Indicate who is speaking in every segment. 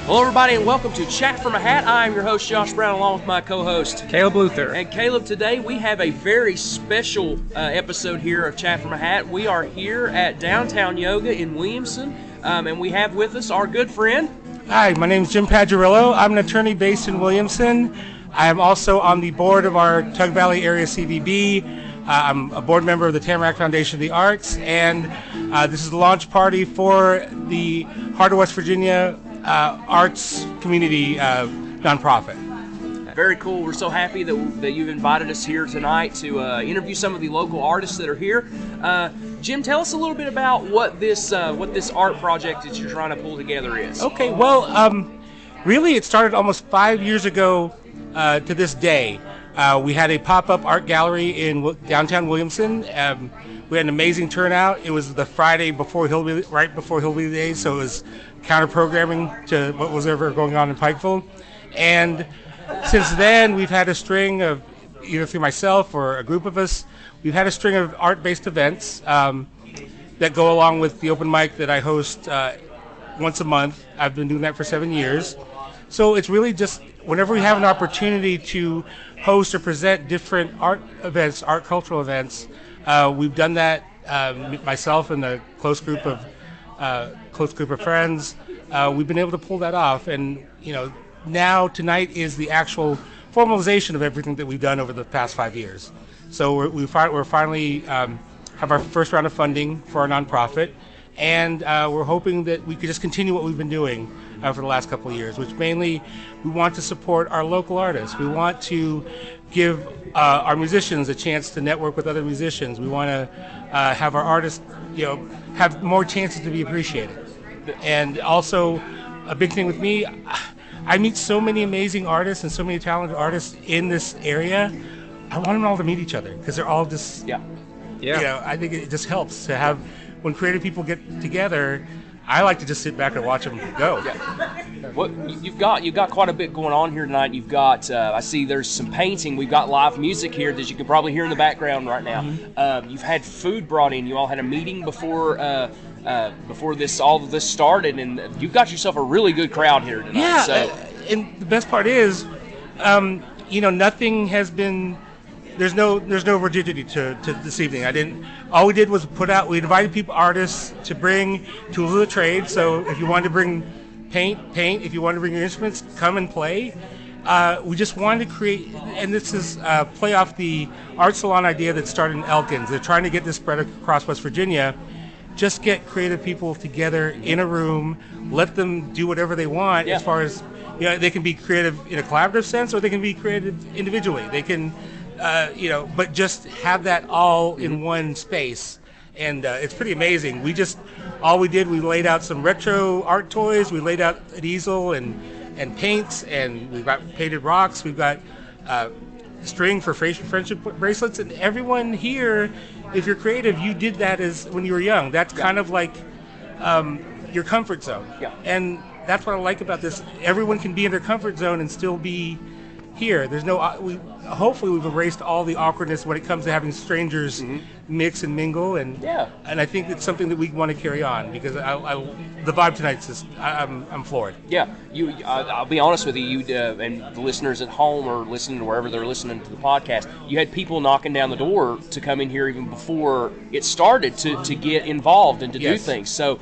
Speaker 1: Hello, everybody, and welcome to Chat from a Hat. I am your host, Josh Brown, along with my co-host,
Speaker 2: Caleb Luther.
Speaker 1: And Caleb, today we have a very special episode here of Chat from a Hat. We are here at Downtown Yoga in Williamson, and we have with us our good friend.
Speaker 3: Hi, my name is Jim Pajarillo. I'm an attorney based in Williamson. I am also on the board of our Tug Valley Area CVB. I'm a board member of the Tamarack Foundation of the Arts, and this is the launch party for the Heart of West Virginia Arts Community nonprofit.
Speaker 1: Very cool. We're so happy that you've invited us here tonight to interview some of the local artists that are here. Jim, tell us a little bit about what this art project that you're trying to pull together is.
Speaker 3: Okay, well, really it started almost 5 years ago to this day. We had a pop-up art gallery in downtown Williamson. We had an amazing turnout. It was the Friday before right before Hillbilly Days, so it was counter-programming to what was ever going on in Pikeville. And since then, we've had a string of, either through myself or a group of us, we've had a string of art-based events that go along with the open mic that I host once a month. I've been doing that for 7 years. So it's really just whenever we have an opportunity to host or present different art events, art cultural events, we've done that. Myself and a close group of friends, we've been able to pull that off. And now tonight is the actual formalization of everything that we've done over the past 5 years. So we're finally have our first round of funding for our nonprofit, and we're hoping that we could just continue what we've been doing for the last couple of years, which mainly we want to support our local artists. We want to give our musicians a chance to network with other musicians. We want to have our artists, have more chances to be appreciated. And also, a big thing with me, I meet so many amazing artists and so many talented artists in this area. I want them all to meet each other because they're all just, I think it just helps to have, when creative people get together, I like to just sit back and watch them go.
Speaker 1: Yeah. Well, you've got quite a bit going on here tonight. You've got, I see there's some painting. We've got live music here that you can probably hear in the background right now. Mm-hmm. You've had food brought in. You all had a meeting before all of this started, and you've got yourself a really good crowd here tonight.
Speaker 3: Yeah,
Speaker 1: so.
Speaker 3: And the best part is, nothing has been. There's no rigidity to this evening. All we did was we invited artists to bring tools of the trade. So if you wanted to bring paint. If you wanted to bring your instruments, come and play. We just wanted to create, and this is play off the art salon idea that started in Elkins. They're trying to get this spread across West Virginia. Just get creative people together in a room, let them do whatever they want as far as, they can be creative in a collaborative sense or they can be creative individually. They can, but just have that all in one space. And it's pretty amazing. We laid out some retro art toys. We laid out an easel and paints, and we've got painted rocks. We've got string for friendship bracelets. And everyone here, if you're creative, you did that as when you were young. That's kind of like your comfort zone. Yeah. And that's what I like about this. Everyone can be in their comfort zone and still be here. There's hopefully we've erased all the awkwardness when it comes to having strangers mix and mingle, and I think it's something that we want to carry on because the vibe tonight's just I'm floored. Yeah,
Speaker 1: I'll be honest with you, and the listeners at home or listening to wherever they're listening to the podcast, you had people knocking down the door to come in here even before it started to get involved and to do things. So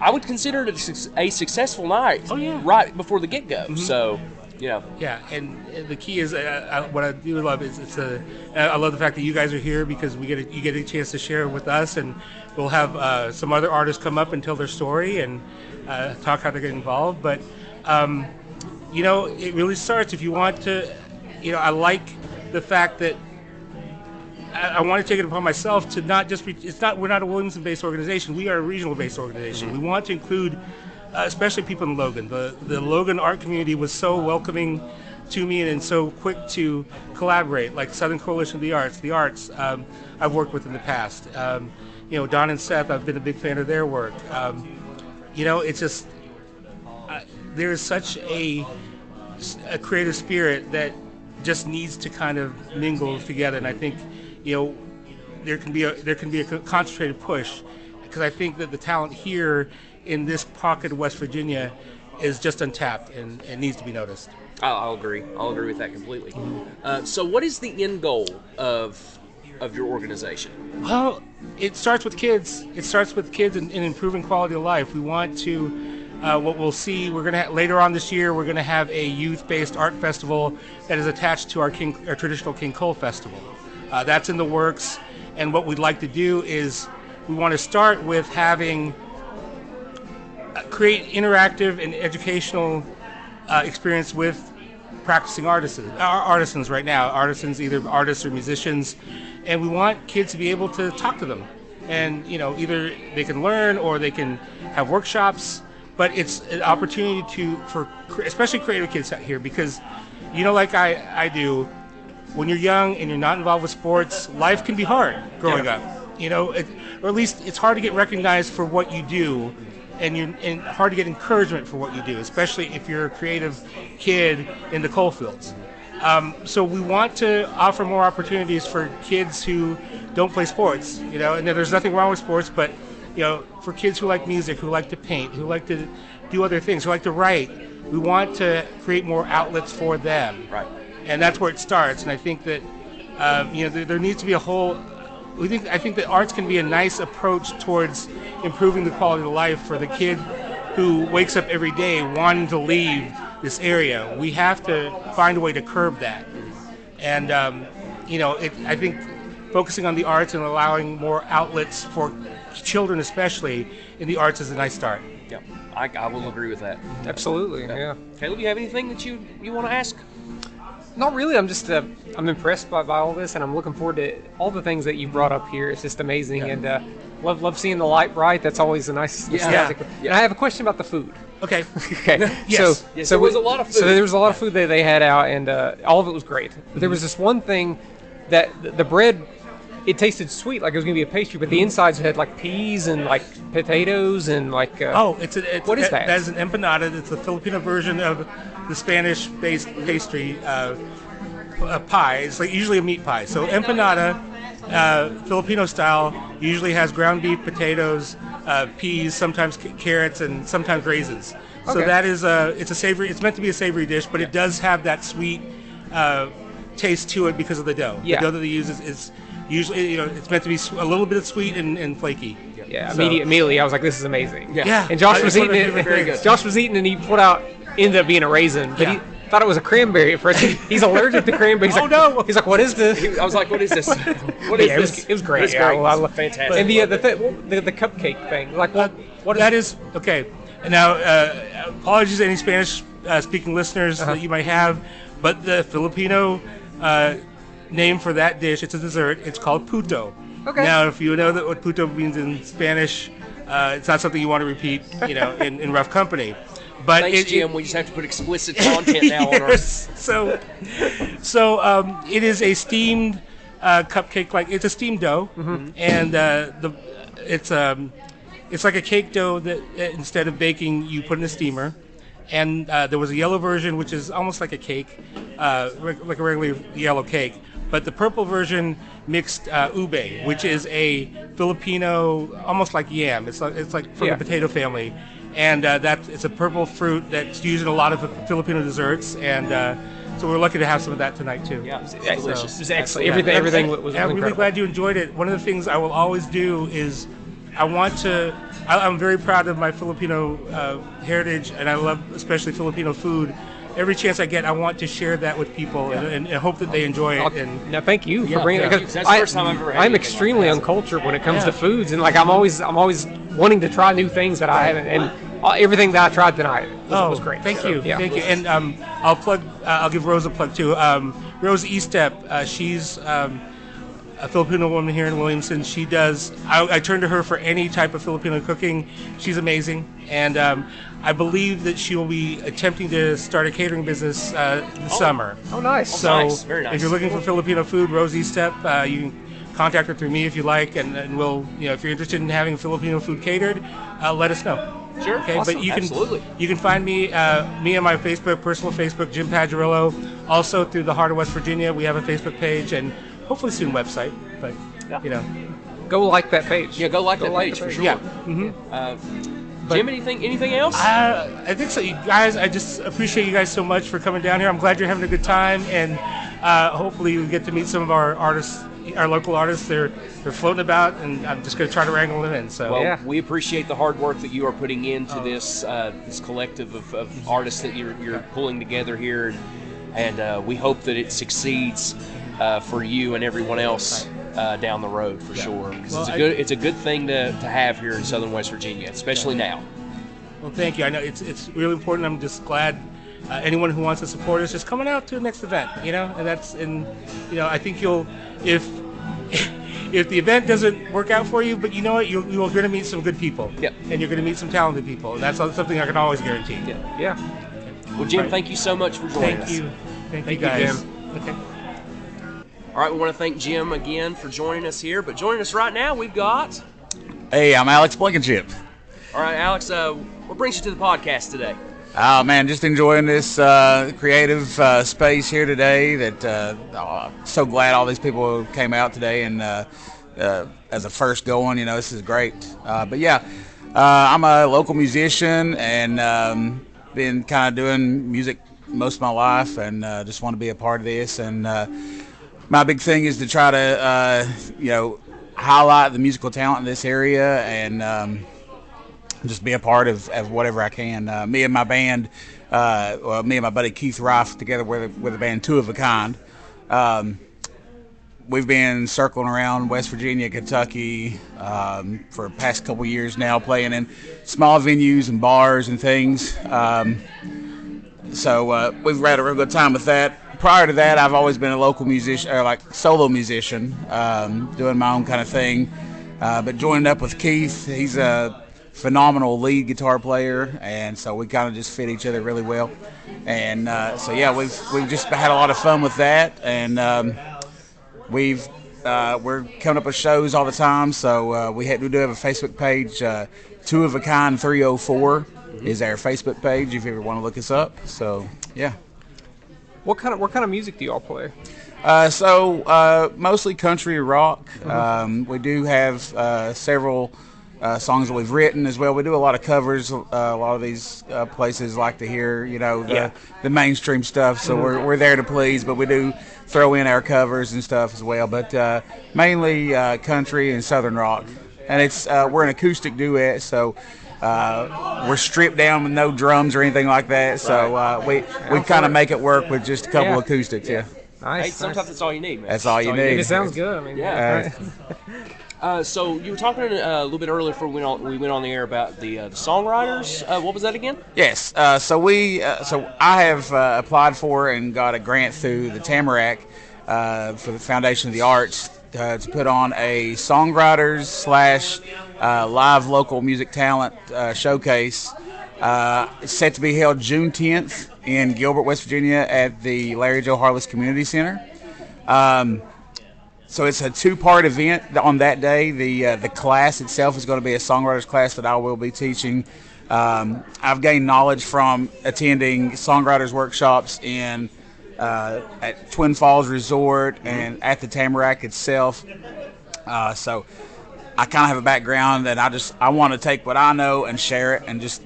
Speaker 1: I would consider it a successful night. Oh yeah, right before the get-go. Mm-hmm. So.
Speaker 3: Yeah, and the key is what I do love is I love the fact that you guys are here because you get a chance to share with us, and we'll have some other artists come up and tell their story and talk how they get involved. But it really starts if you want to. I like the fact that I want to take it upon myself to not just we're not a Williamson-based organization. We are a regional-based organization. Mm-hmm. We want to include. Especially people in Logan. The Logan art community was so welcoming to me and so quick to collaborate, like Southern Coalition of the Arts, I've worked with in the past. Donn and Seth, I've been a big fan of their work. It's just, there is such a creative spirit that just needs to kind of mingle together, and I think, there can be a concentrated push, because I think that the talent here in this pocket of West Virginia is just untapped and needs to be noticed.
Speaker 1: I'll agree. I'll agree with that completely. So what is the end goal of your organization?
Speaker 3: Well, it starts with kids. It starts with kids in improving quality of life. We want to, what we'll see, we're going to, later on this year, we're going to have a youth-based art festival that is attached to our traditional King Cole Festival. That's in the works, and what we'd like to do is we want to start with having, create interactive and educational experience with practicing artisans right now, either artists or musicians, and we want kids to be able to talk to them, and either they can learn or they can have workshops, but it's an opportunity for especially creative kids out here, because like I do, when you're young and you're not involved with sports, life can be hard growing up, or at least it's hard to get recognized for what you do, and hard to get encouragement for what you do, especially if you're a creative kid in the coal fields. So we want to offer more opportunities for kids who don't play sports, and there's nothing wrong with sports, but for kids who like music, who like to paint, who like to do other things, who like to write, we want to create more outlets for them.
Speaker 1: Right.
Speaker 3: And that's where it starts. And I think that there needs to be a whole. I think that arts can be a nice approach towards improving the quality of life for the kid who wakes up every day wanting to leave this area. We have to find a way to curb that. And, I think focusing on the arts and allowing more outlets for children especially in the arts is a nice start.
Speaker 1: Yeah, I will agree with that.
Speaker 2: Absolutely, yeah.
Speaker 1: Caleb, you have anything that you want to ask?
Speaker 2: Not really. I'm just I'm impressed by all this, and I'm looking forward to all the things that you brought up here. It's just amazing, and love seeing the light bright. That's always a nice nostalgic. And I have a question about the food.
Speaker 3: Okay.
Speaker 2: Okay.
Speaker 3: Yes.
Speaker 2: So
Speaker 1: there was a lot of food.
Speaker 2: So there was a lot of food that they had out, and all of it was great. But there was this one thing that the bread, it tasted sweet, like it was going to be a pastry, but the insides had like peas and like potatoes and like.
Speaker 3: What is
Speaker 2: that?
Speaker 3: That is an empanada. It's the Filipino version of the Spanish-based pastry pie. It's like usually a meat pie. So empanada, Filipino style, usually has ground beef, potatoes, peas, sometimes carrots, and sometimes raisins. So that is it's a savory. It's meant to be a savory dish, but it does have that sweet taste to it because of the dough.
Speaker 2: Yeah.
Speaker 3: The dough that they use is usually, it's meant to be a little bit sweet and flaky.
Speaker 2: Yeah. Immediately, I was like, "This is amazing."
Speaker 3: Yeah.
Speaker 2: And Josh was eating it.
Speaker 1: Very good.
Speaker 2: Josh was eating, and he ended up being a raisin, but he thought it was a cranberry at first. He's allergic to cranberries.
Speaker 3: Oh no!
Speaker 2: He's like, "What is this?"
Speaker 1: I was like, "What is this? What is this?"
Speaker 2: It was great.
Speaker 1: It's great.
Speaker 2: I love
Speaker 1: Fantastic.
Speaker 2: And the cupcake thing, like what
Speaker 3: that is okay. And now, apologies to any Spanish speaking listeners that you might have, but the Filipino name for that dish, it's a dessert. It's called puto.
Speaker 2: Okay.
Speaker 3: Now, if you know that what puto means in Spanish, it's not something you want to repeat, in rough company. But
Speaker 1: Thanks, Jim. We just have to put explicit content now on our.
Speaker 3: So it is a steamed cupcake. Like it's a steamed dough, and it's like a cake dough that instead of baking, you put in a steamer. And there was a yellow version, which is almost like a cake, like a regular yellow cake. But the purple version mixed ube, which is a Filipino, almost like yam. It's like from the potato family. And it's a purple fruit that's used in a lot of Filipino desserts. And so we're lucky to have some of that tonight, too.
Speaker 1: Yeah, it's delicious.
Speaker 2: It was excellent. Everything was
Speaker 3: I'm
Speaker 2: incredible.
Speaker 3: really glad you enjoyed it. One of the things I will always do is I'm very proud of my Filipino heritage, and I love especially Filipino food. Every chance I get, I want to share that with people and hope that they enjoy it. And
Speaker 2: now, thank you for bringing it.
Speaker 1: That's the first time I've ever had
Speaker 2: I'm
Speaker 1: anything
Speaker 2: extremely
Speaker 1: like that.
Speaker 2: uncultured when it comes to foods, and like I'm always wanting to try new things that I haven't, and everything that I tried tonight was great.
Speaker 3: Thank
Speaker 2: So,
Speaker 3: you,
Speaker 2: yeah.
Speaker 3: thank you. And I'll give Rose a plug too. Rose Estep, she's a Filipino woman here in Williamson. She does. I turn to her for any type of Filipino cooking. She's amazing, and I believe that she will be attempting to start a catering business this summer.
Speaker 2: Oh, nice.
Speaker 3: So
Speaker 1: nice. Very nice.
Speaker 3: if you're looking for Filipino food, Rose Estep, you can contact her through me if you like, and we'll, if you're interested in having Filipino food catered, let us know.
Speaker 1: Sure.
Speaker 3: Okay,
Speaker 1: Awesome.
Speaker 3: but you can
Speaker 1: Absolutely.
Speaker 3: You can find me on my personal Facebook, Jim Pajarillo. Also through the Heart of West Virginia, we have a Facebook page and hopefully soon website. But
Speaker 2: Go like that page.
Speaker 1: Yeah, go like that page for sure.
Speaker 3: Yeah.
Speaker 1: Jim, anything else?
Speaker 3: I think so. You guys, I just appreciate you guys so much for coming down here. I'm glad you're having a good time, and hopefully we get to meet some of our artists, our local artists. They're floating about, and I'm just going to try to wrangle them in. So,
Speaker 1: well, we appreciate the hard work that you are putting into this collective of artists that you're pulling together here, and we hope that it succeeds for you and everyone else down the road for sure. Because it's a good thing to have here in Southern West Virginia, especially now.
Speaker 3: Well, thank you. I know it's really important. I'm just glad anyone who wants to support us is coming out to the next event. I think you'll if the event doesn't work out for you, but you know what, you're going to meet some good people.
Speaker 1: Yep.
Speaker 3: And you're going to meet some talented people. And that's something I can always guarantee.
Speaker 2: Yeah.
Speaker 1: Well, Jim, thank you so much for joining us.
Speaker 3: Thank you guys.
Speaker 2: Jim.
Speaker 3: Okay.
Speaker 1: All right, we want to thank Jim again for joining us here. But joining us right now, we've got...
Speaker 4: Hey, I'm Alex Blankenship.
Speaker 1: All right, Alex, what brings you to the podcast today?
Speaker 4: Oh, man, just enjoying this creative space here today. So glad all these people came out today and as a first going, this is great. But yeah, I'm a local musician and been kind of doing music most of my life, and just want to be a part of this. And my big thing is to try to, highlight the musical talent in this area and just be a part of whatever I can. Me and my band, me and my buddy Keith Rife, together with the band Two of a Kind, we've been circling around West Virginia, Kentucky for the past couple years now, playing in small venues and bars and things. So we've had a real good time with that. Prior to that, I've always been a local musician, or like solo musician, doing my own kind of thing. But joining up with Keith, he's a phenomenal lead guitar player, and so we kind of just fit each other really well. And so yeah, we've just had a lot of fun with that, and we're coming up with shows all the time. So we do have a Facebook page. Two of a Kind 304 is our Facebook page if you ever want to look us up. So yeah.
Speaker 2: What kind of music do y'all play?
Speaker 4: So mostly country rock. We do have several songs that we've written as well. We do a lot of covers. A lot of these places like to hear, the mainstream stuff. So we're there to please, but we do throw in our covers and stuff as well. But mainly country and southern rock. And it's we're an acoustic duet, so we're stripped down with no drums or anything like that. So we kind of make it work with just a couple acoustics. Yeah.
Speaker 2: Nice.
Speaker 1: Hey, sometimes that's all you need, man.
Speaker 4: That's all you need.
Speaker 2: It sounds good. I mean,
Speaker 1: yeah. So you were talking a little bit earlier before we went on the air about the songwriters. What was that again?
Speaker 4: Yes. So I have applied for and got a grant through the Tamarack for the Foundation of the Arts to put on a songwriters / live local music talent showcase. It's set to be held June 10th in Gilbert, West Virginia at the Larry Joe Harless Community Center. So it's a two-part event on that day. The class itself is going to be a songwriters class that I will be teaching. I've gained knowledge from attending songwriters workshops at Twin Falls Resort and at the Tamarack itself. So I kind of have a background that I want to take what I know and share it and just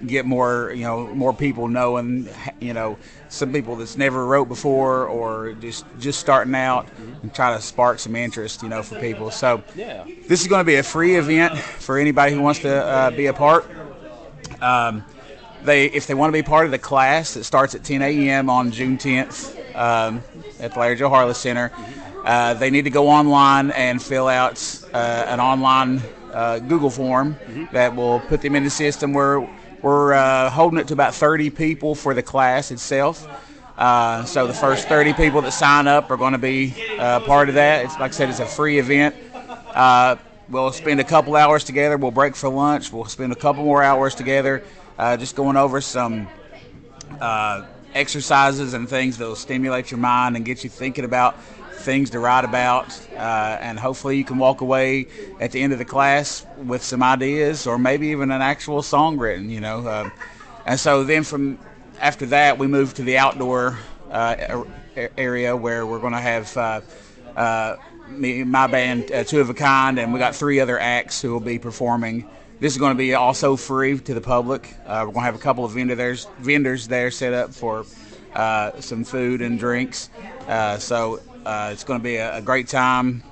Speaker 4: get more people knowing, some people that's never wrote before or just starting out, and try to spark some interest, for people. So this is going to be a free event for anybody who wants to be a part. If they want to be part of the class, it starts at 10 a.m. on June 10th at the Larry Joe Harless Center. They need to go online and fill out an online Google form that will put them in the system. We're holding it to about 30 people for the class itself. So the first 30 people that sign up are going to be part of that. It's like I said, it's a free event. We'll spend a couple hours together. We'll break for lunch. We'll spend a couple more hours together just going over some exercises and things that will stimulate your mind and get you thinking about things to write about, and hopefully you can walk away at the end of the class with some ideas or maybe even an actual song written, and so then from after that we move to the outdoor area where we're going to have my band Two of a Kind, and we got 3 other acts who will be performing This is going to be also free to the public. We're going to have a couple of vendors there set up for some food and drinks. So it's going to be a great time.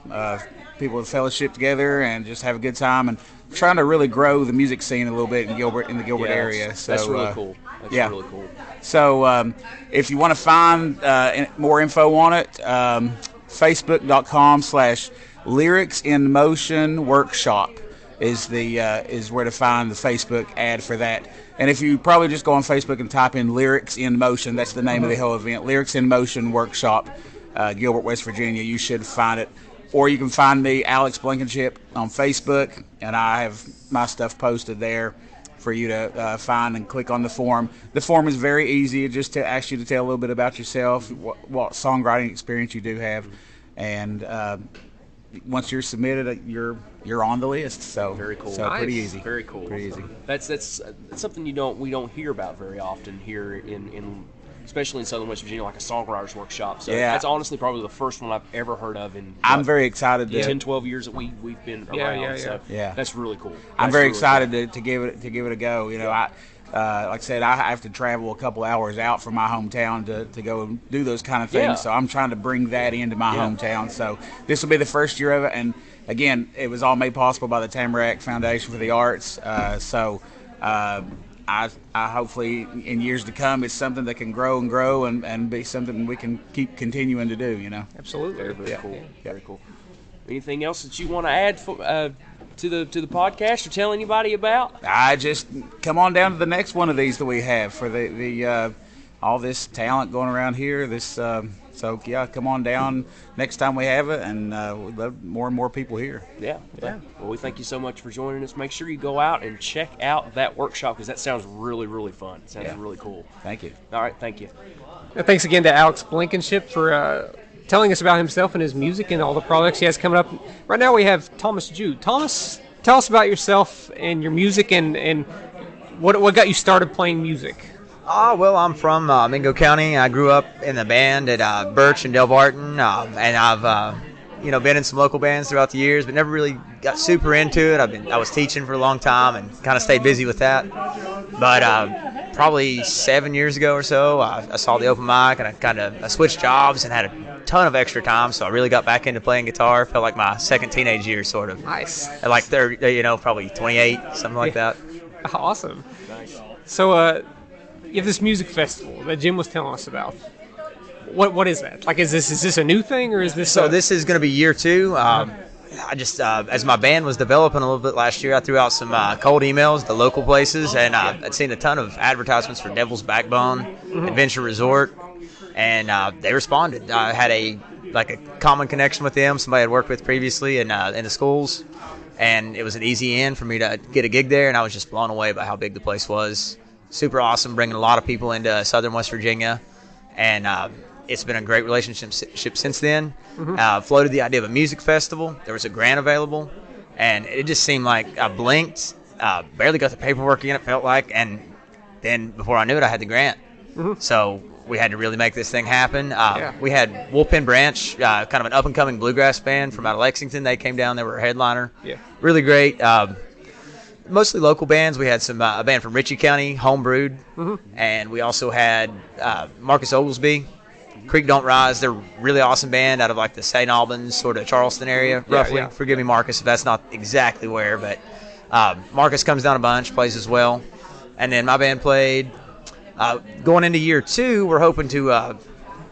Speaker 4: People with fellowship together and just have a good time, and trying to really grow the music scene a little bit in the Gilbert area. So
Speaker 1: that's really cool. That's really cool.
Speaker 4: So if you want to find more info on it, Facebook.com/Lyrics in Motion Workshop is where to find the Facebook ad for that. And if you probably just go on Facebook and type in Lyrics in Motion, that's the name of the whole event, Lyrics in Motion Workshop, Gilbert, West Virginia. You should find it. Or you can find me, Alex Blankenship, on Facebook, and I have my stuff posted there for you to find and click on the form. The form is very easy. It just asks you to tell a little bit about yourself, what songwriting experience you do have, and once you're submitted, you're on the list. So
Speaker 1: very cool.
Speaker 4: So
Speaker 1: nice.
Speaker 4: Pretty easy.
Speaker 1: Very cool.
Speaker 4: Pretty easy.
Speaker 1: That's something we don't hear about very often here in especially in Southern West Virginia, like a songwriters workshop. So that's honestly probably the first one I've ever heard of in
Speaker 4: I'm very excited to
Speaker 1: 10, 12 years that we've been around. So that's really cool.
Speaker 4: I'm very excited to give it a go. You know, like I said, I have to travel a couple hours out from my hometown to go and do those kind of things.
Speaker 1: Yeah.
Speaker 4: So I'm trying to bring that into my hometown. So this will be the first year of it, and again, it was all made possible by the Tamarack Foundation for the Arts. I hopefully in years to come it's something that can grow and be something we can keep continuing to do. You know.
Speaker 2: Absolutely.
Speaker 1: Very cool. Very cool. Anything else that you want to add to the podcast or tell anybody about?
Speaker 4: I just come on down to the next one of these that we have for the all this talent going around here. So come on down next time we have it, and we'd love more and more people here.
Speaker 1: Yeah. Well, we thank you so much for joining us. Make sure you go out and check out that workshop because that sounds really, really fun. It sounds really cool.
Speaker 4: Thank you.
Speaker 1: All right, thank you.
Speaker 2: Thanks again to Alex Blankenship for telling us about himself and his music and all the projects he has coming up. Right now we have Thomas Jude. Thomas, tell us about yourself and your music and what got you started playing music.
Speaker 5: Well, I'm from Mingo County. I grew up in the band at Birch and Del Barton, and I've been in some local bands throughout the years, but never really got super into it. I was teaching for a long time and kind of stayed busy with that. But probably 7 years ago or so, I saw the open mic, and I switched jobs and had a ton of extra time, so I really got back into playing guitar. Felt like my second teenage year, sort of.
Speaker 2: Nice.
Speaker 5: At like 30, probably 28, something like that.
Speaker 2: Awesome. Nice. So, you have this music festival that Jim was telling us about. What is that? Like, is this a new thing, or is this?
Speaker 5: So this is going to be year 2. I just, as my band was developing a little bit last year, I threw out some cold emails to local places, and I'd seen a ton of advertisements for Devil's Backbone, Adventure Resort, and they responded. I had a common connection with them, somebody I'd worked with previously in the schools, and it was an easy in for me to get a gig there, and I was just blown away by how big the place was. Super awesome, bringing a lot of people into Southern West Virginia, and it's been a great relationship since then. Floated the idea of a music festival. There was a grant available, and it just seemed like I blinked, barely got the paperwork in, it felt like, and then before I knew it, I had the grant. So we had to really make this thing happen. We had Wolfpen Branch, kind of an up-and-coming bluegrass band from out of Lexington. They came down. They were a headliner. Really great. Mostly local bands. We had a band from Ritchie County, Homebrewed, and we also had Marcus Oglesby, Creek Don't Rise. They're a really awesome band out of like the St. Albans, sort of Charleston area, roughly. Yeah. Forgive me, Marcus, if that's not exactly where, but Marcus comes down a bunch, plays as well. And then my band played. Going into year 2, we're hoping to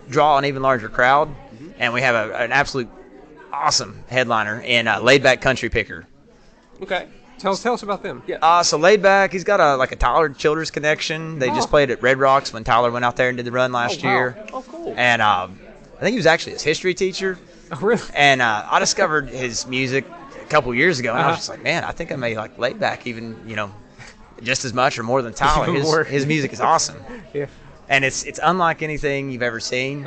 Speaker 5: draw an even larger crowd, and we have an absolute awesome headliner in Laid Back Country Picker.
Speaker 2: Okay. Tell us about them.
Speaker 5: Yeah. So Laid Back, he's got a Tyler Childers connection. They just played at Red Rocks when Tyler went out there and did the run last year.
Speaker 2: Oh, cool.
Speaker 5: And I think he was actually his history teacher.
Speaker 2: Oh, really?
Speaker 5: And I discovered his music a couple years ago, and I was just like, man, I think I may like Laid Back even, just as much or more than Tyler. His music is awesome.
Speaker 2: Yeah.
Speaker 5: And it's unlike anything you've ever seen.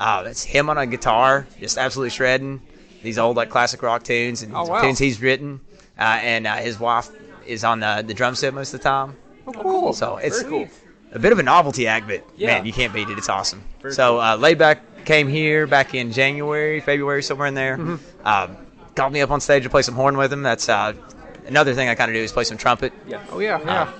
Speaker 5: It's him on a guitar, just absolutely shredding these old classic rock tunes and tunes he's written. And his wife is on the drum set most of the time.
Speaker 2: Oh, cool.
Speaker 5: So it's
Speaker 1: cool.
Speaker 5: A bit of a novelty act, but man, you can't beat it. It's awesome. Laid Back came here back in January, February, somewhere in there. Called me up on stage to play some horn with him. That's another thing I kind of do is play some trumpet.
Speaker 2: Oh yeah.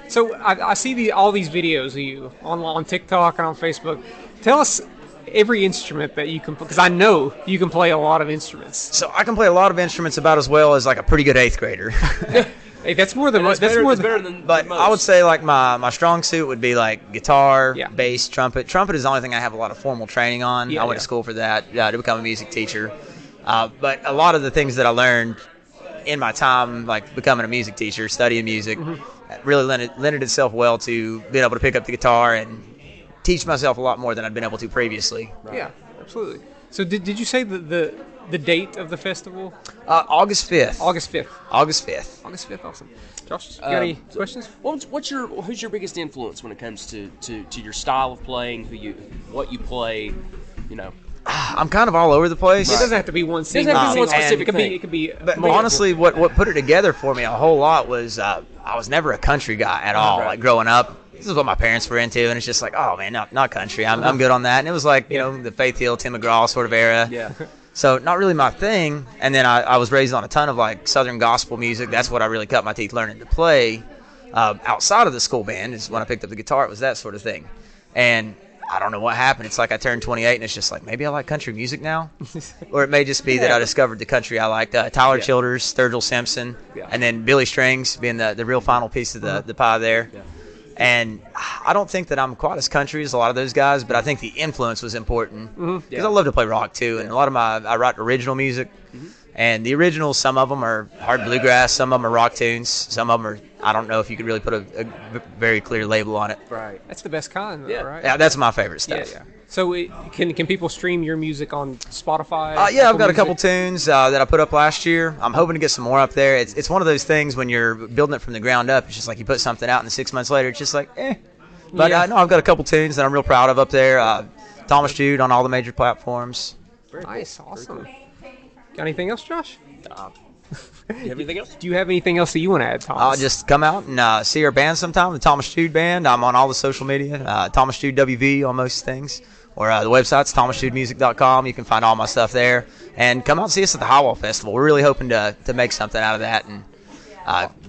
Speaker 2: So I see all these videos of you on TikTok and on Facebook. Tell us every instrument that you can, because I know you can play a lot of instruments.
Speaker 5: So I can play a lot of instruments about as well as like a pretty good 8th grader.
Speaker 2: Hey, that's more than most. That's
Speaker 1: better than
Speaker 5: But
Speaker 1: most.
Speaker 5: I would say like my strong suit would be like guitar,
Speaker 2: Yeah.
Speaker 5: bass, trumpet. Trumpet is the only thing I have a lot of formal training on.
Speaker 2: Yeah,
Speaker 5: I went
Speaker 2: yeah.
Speaker 5: to school for that to become a music teacher. But a lot of the things that I learned in my time, like becoming a music teacher, studying music, really lended itself well to being able to pick up the guitar and teach myself a lot more than I'd been able to previously.
Speaker 2: Yeah, absolutely. So did you say the date of the festival?
Speaker 5: August 5th.
Speaker 2: August 5th.
Speaker 5: August 5th.
Speaker 2: August 5th, awesome. Josh, you got any questions?
Speaker 1: Who's your biggest influence when it comes to your style of playing, what you play, you know?
Speaker 5: I'm kind of all over the place.
Speaker 2: It doesn't have to be one single.
Speaker 1: Doesn't have to be one
Speaker 2: thing.
Speaker 1: specific thing.
Speaker 2: It could be.
Speaker 5: But
Speaker 2: multiple.
Speaker 5: honestly, what put it together for me a whole lot was I was never a country guy at all.
Speaker 1: Right.
Speaker 5: Like growing up, this is what my parents were into, and it's just like, oh man, not country. I'm good on that. And it was like, you know, the Faith Hill, Tim McGraw sort of era.
Speaker 1: Yeah.
Speaker 5: So not really my thing. And then I was raised on a ton of like Southern gospel music. That's what I really cut my teeth learning to play. Outside of the school band is when I picked up the guitar. It was that sort of thing. And I don't know what happened. It's like I turned 28 and it's just like, maybe I like country music now. Or it may just be that I discovered the country I liked. Tyler Childers, Sturgill Simpson, and then Billy Strings being the real final piece of the pie there. Yeah. And I don't think that I'm quite as country as a lot of those guys, but I think the influence was important because I love to play rock too. And a lot of I write original music. And the originals, some of them are hard bluegrass, some of them are rock tunes, some of them are, I don't know if you could really put a very clear label on it.
Speaker 1: Right.
Speaker 2: That's the best kind, though, right?
Speaker 5: Yeah, that's my favorite stuff.
Speaker 2: Yeah. So can people stream your music on Spotify?
Speaker 5: Yeah, I've
Speaker 2: Apple
Speaker 5: got a
Speaker 2: Music?
Speaker 5: couple tunes that I put up last year. I'm hoping to get some more up there. It's one of those things when you're building it from the ground up. It's just like you put something out and 6 months later, it's just like, eh. But
Speaker 2: Yeah.
Speaker 5: I know I've got a couple tunes that I'm real proud of up there. Thomas Jude on all the major platforms.
Speaker 2: Nice, awesome. Got anything else, Josh?
Speaker 1: You have anything else?
Speaker 2: Do you have anything else that you want to add, Thomas?
Speaker 5: Just come out and see our band sometime, the Thomas Jude Band. I'm on all the social media, Thomas Jude WV on most things. Or the website's thomasjudemusic.com. You can find all my stuff there. And come out and see us at the HeART Festival. We're really hoping to make something out of that and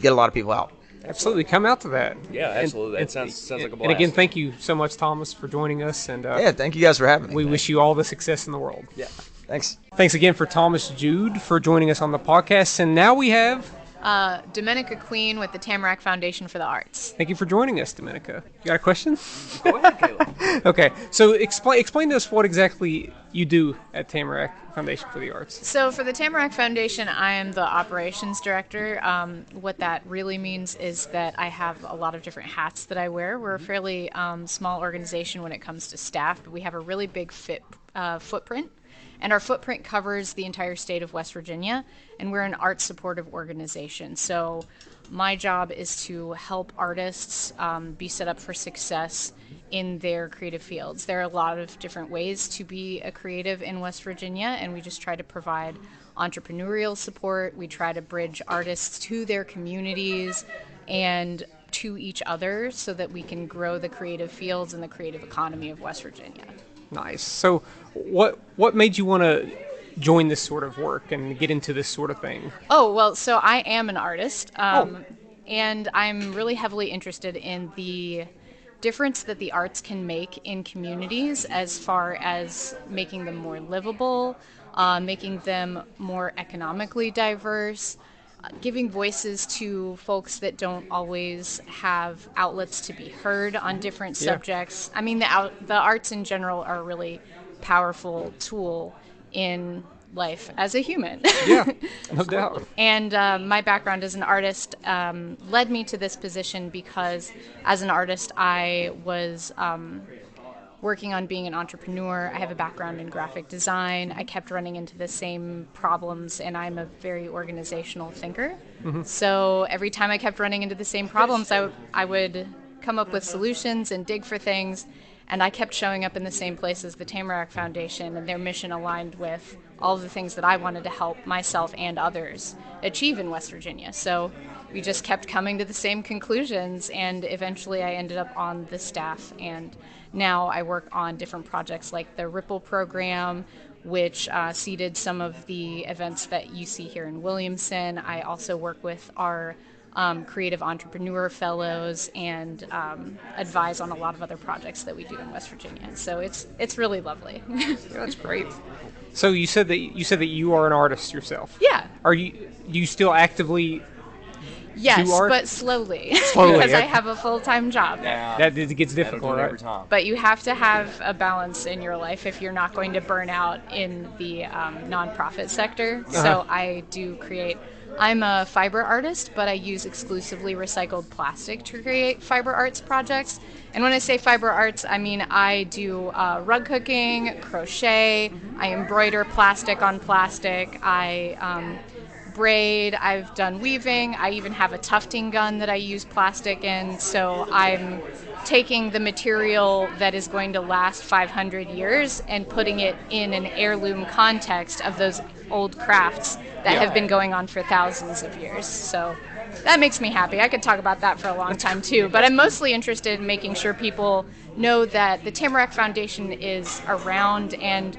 Speaker 5: get a lot of people out.
Speaker 2: Absolutely, come out to that.
Speaker 1: Yeah, absolutely. That sounds like a blast.
Speaker 2: And again, thank you so much, Thomas, for joining us. And
Speaker 5: Yeah, thank you guys for having me.
Speaker 2: we wish you all the success in the world.
Speaker 1: Yeah.
Speaker 5: Thanks.
Speaker 2: Thanks again for Thomas Jude for joining us on the podcast. And now we have.
Speaker 6: Domenica Queen with the Tamarack Foundation for the Arts.
Speaker 2: Thank you for joining us, Domenica. You got a question?
Speaker 1: Go ahead, Kayla.
Speaker 2: Okay, so explain to us what exactly you do at Tamarack Foundation for the Arts.
Speaker 6: So for the Tamarack Foundation, I am the operations director. What that really means is that I have a lot of different hats that I wear. We're a fairly small organization when it comes to staff, but we have a really big footprint. And our footprint covers the entire state of West Virginia, and we're an art supportive organization. So my job is to help artists be set up for success in their creative fields. There are a lot of different ways to be a creative in West Virginia, and we just try to provide entrepreneurial support. We try to bridge artists to their communities and to each other so that we can grow the creative fields and the creative economy of West Virginia.
Speaker 2: Nice. So what made you want to join this sort of work and get into this sort of thing?
Speaker 6: Oh, well, so I am an artist, and I'm really heavily interested in the difference that the arts can make in communities as far as making them more livable, making them more economically diverse, giving voices to folks that don't always have outlets to be heard on different subjects. I mean, the arts in general are a really powerful tool in life as a human.
Speaker 2: Yeah, no doubt.
Speaker 6: And my background as an artist led me to this position because as an artist I was working on being an entrepreneur. I have a background in graphic design. I kept running into the same problems, and I'm a very organizational thinker. Mm-hmm. So every time I kept running into the same problems, I would come up with solutions and dig for things, and I kept showing up in the same place as the Tamarack Foundation, and their mission aligned with all of the things that I wanted to help myself and others achieve in West Virginia. So we just kept coming to the same conclusions, and eventually I ended up on the staff, and now I work on different projects like the Ripple program, which seeded some of the events that you see here in Williamson. I also work with our creative entrepreneur fellows and advise on a lot of other projects that we do in West Virginia. So it's really lovely.
Speaker 2: Yeah, that's great. So you said that you are an artist yourself.
Speaker 6: Yeah.
Speaker 2: Do you still actively
Speaker 6: Yes,
Speaker 2: do art?
Speaker 6: but slowly.
Speaker 2: Slowly,
Speaker 6: because I
Speaker 2: okay.
Speaker 6: have a full-time job.
Speaker 2: That it gets
Speaker 1: That'll do
Speaker 2: difficult,
Speaker 1: it every
Speaker 2: right?
Speaker 1: time.
Speaker 6: But you have to have a balance in your life if you're not going to burn out in the nonprofit sector. So I do create. I'm a fiber artist, but I use exclusively recycled plastic to create fiber arts projects. And when I say fiber arts, I mean I do rug hooking, crochet, I embroider plastic on plastic, I braid, I've done weaving, I even have a tufting gun that I use plastic in. So I'm taking the material that is going to last 500 years and putting it in an heirloom context of those old crafts that have been going on for thousands of years. So that makes me happy. I could talk about that for a long time too, but I'm mostly interested in making sure people know that the Tamarack Foundation is around and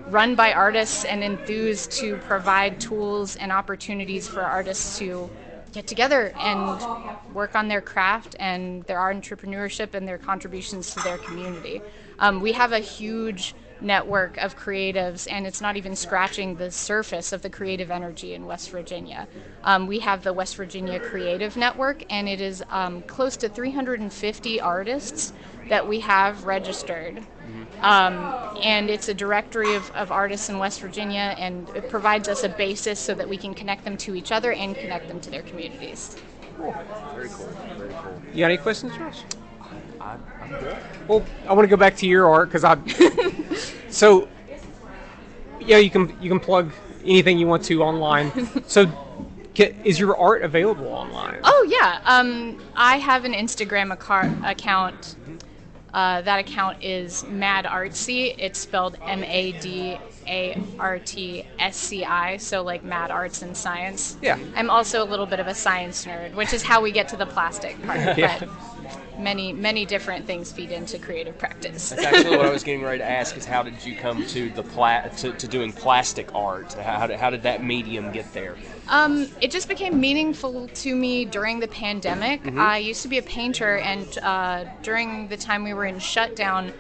Speaker 6: run by artists and enthused to provide tools and opportunities for artists to get together and work on their craft and their entrepreneurship and their contributions to their community. We have a huge network of creatives, and it's not even scratching the surface of the creative energy in West Virginia. We have the West Virginia Creative Network, and it is close to 350 artists that we have registered. And it's a directory of artists in West Virginia, and it provides us a basis so that we can connect them to each other and connect them to their communities.
Speaker 1: Very cool. Very cool.
Speaker 2: You got any questions, Josh?
Speaker 1: I'm good.
Speaker 2: Well, I want to go back to your art because So, yeah, you can plug anything you want to online. So, is your art available online?
Speaker 6: Oh yeah, I have an Instagram account. That account is Mad Artsy. It's spelled MADARTSCI, so like Mad Arts and Science.
Speaker 2: Yeah.
Speaker 6: I'm also a little bit of a science nerd, which is how we get to the plastic part.
Speaker 2: Yeah.
Speaker 6: But many different things feed into creative practice.
Speaker 1: That's actually what I was getting ready to ask: is how did you come to the to doing plastic art? How did that medium get there?
Speaker 6: It just became meaningful to me during the pandemic. I used to be a painter, and during the time we were in shutdown,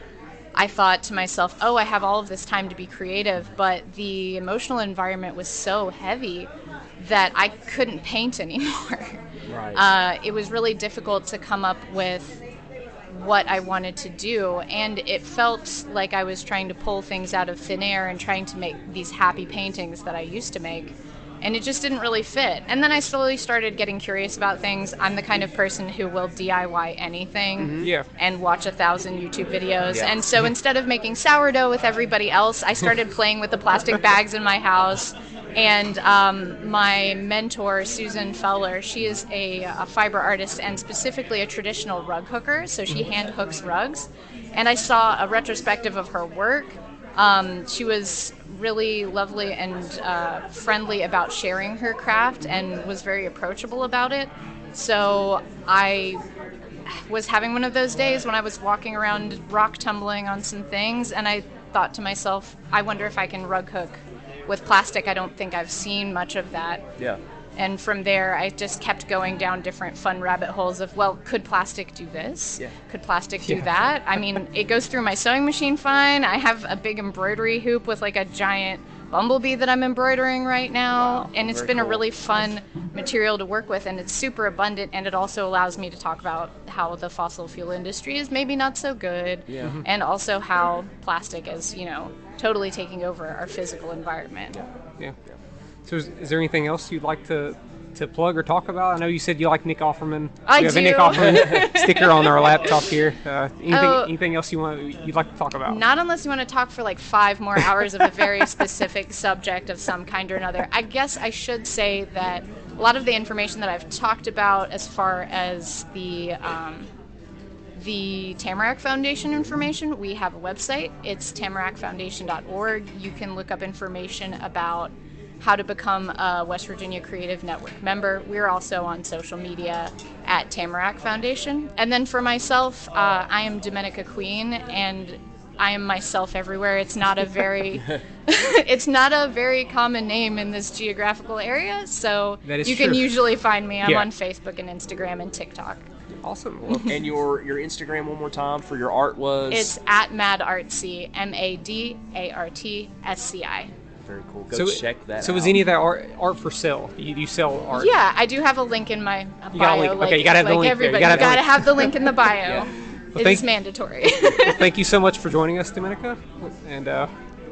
Speaker 6: I thought to myself, oh, I have all of this time to be creative, but the emotional environment was so heavy that I couldn't paint anymore.
Speaker 1: Right.
Speaker 6: It was really difficult to come up with what I wanted to do, and it felt like I was trying to pull things out of thin air and trying to make these happy paintings that I used to make. And it just didn't really fit. And then I slowly started getting curious about things. I'm the kind of person who will DIY anything and watch 1,000 YouTube videos.
Speaker 1: Yeah.
Speaker 6: And so instead of making sourdough with everybody else, I started playing with the plastic bags in my house. And my mentor, Susan Feller, she is a fiber artist and specifically a traditional rug hooker. So she hand hooks rugs. And I saw a retrospective of her work. She was really lovely and friendly about sharing her craft and was very approachable about it. So I was having one of those days when I was walking around rock tumbling on some things, and I thought to myself, I wonder if I can rug hook with plastic. I don't think I've seen much of that.
Speaker 1: Yeah.
Speaker 6: And from there, I just kept going down different fun rabbit holes of, well, could plastic do this?
Speaker 1: Yeah.
Speaker 6: Could plastic do that? I mean, it goes through my sewing machine fine. I have a big embroidery hoop with like a giant bumblebee that I'm embroidering right now.
Speaker 1: Wow,
Speaker 6: and it's
Speaker 1: very
Speaker 6: been a
Speaker 1: cool.
Speaker 6: really fun material to work with, and it's super abundant, and it also allows me to talk about how the fossil fuel industry is maybe not so good, and also how plastic is, totally taking over our physical environment.
Speaker 2: Yeah. So is there anything else you'd like to plug or talk about? I know you said you like Nick Offerman.
Speaker 6: I
Speaker 2: We have a
Speaker 6: do.
Speaker 2: Nick Offerman sticker on our laptop here. Anything else you'd like to talk about?
Speaker 6: Not unless you want to talk for like 5 more hours of a very specific subject of some kind or another. I guess I should say that a lot of the information that I've talked about as far as the Tamarack Foundation information, we have a website. It's tamarackfoundation.org. You can look up information about how to become a West Virginia Creative Network member. We're also on social media at Tamarack Foundation. And then for myself, I am Domenica Queen, and I am myself everywhere. It's not a very it's not a very common name in this geographical area, so you can usually find me. I'm on Facebook and Instagram and TikTok.
Speaker 2: Awesome. Well,
Speaker 1: And your Instagram one more time for your art was?
Speaker 6: It's at MadArtsci, MADARTSCI.
Speaker 1: Very cool. Go check that out.
Speaker 2: So is any of that art for sale? You sell art?
Speaker 6: Yeah, I do have a link in my bio.
Speaker 2: got a link. Okay, you gotta have the link there.
Speaker 6: Everybody, you gotta have the link in the bio.
Speaker 1: Yeah.
Speaker 6: It is mandatory.
Speaker 2: Thank you so much for joining us, Domenica, and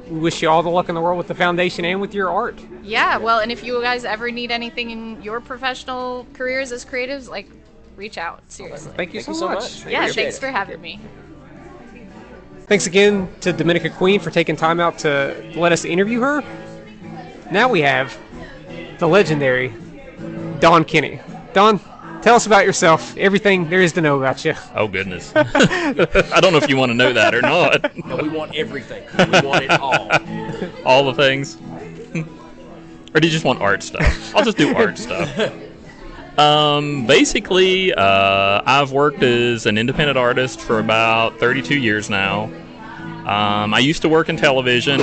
Speaker 2: we wish you all the luck in the world with the foundation and with your art.
Speaker 6: Yeah, well, and if you guys ever need anything in your professional careers as creatives, like, reach out, seriously.
Speaker 2: Thank you so much.
Speaker 6: Yeah, thanks for having me.
Speaker 2: Thanks again to Domenica Queen for taking time out to let us interview her. Now we have the legendary Donn Kinney. Donn, tell us about yourself, everything there is to know about you.
Speaker 7: Oh, goodness. I don't know if you want to know that or not.
Speaker 1: No, we want everything. We want it all.
Speaker 7: All the things? Or do you just want art stuff? I'll just do art stuff. Basically, I've worked as an independent artist for about 32 years now. I used to work in television,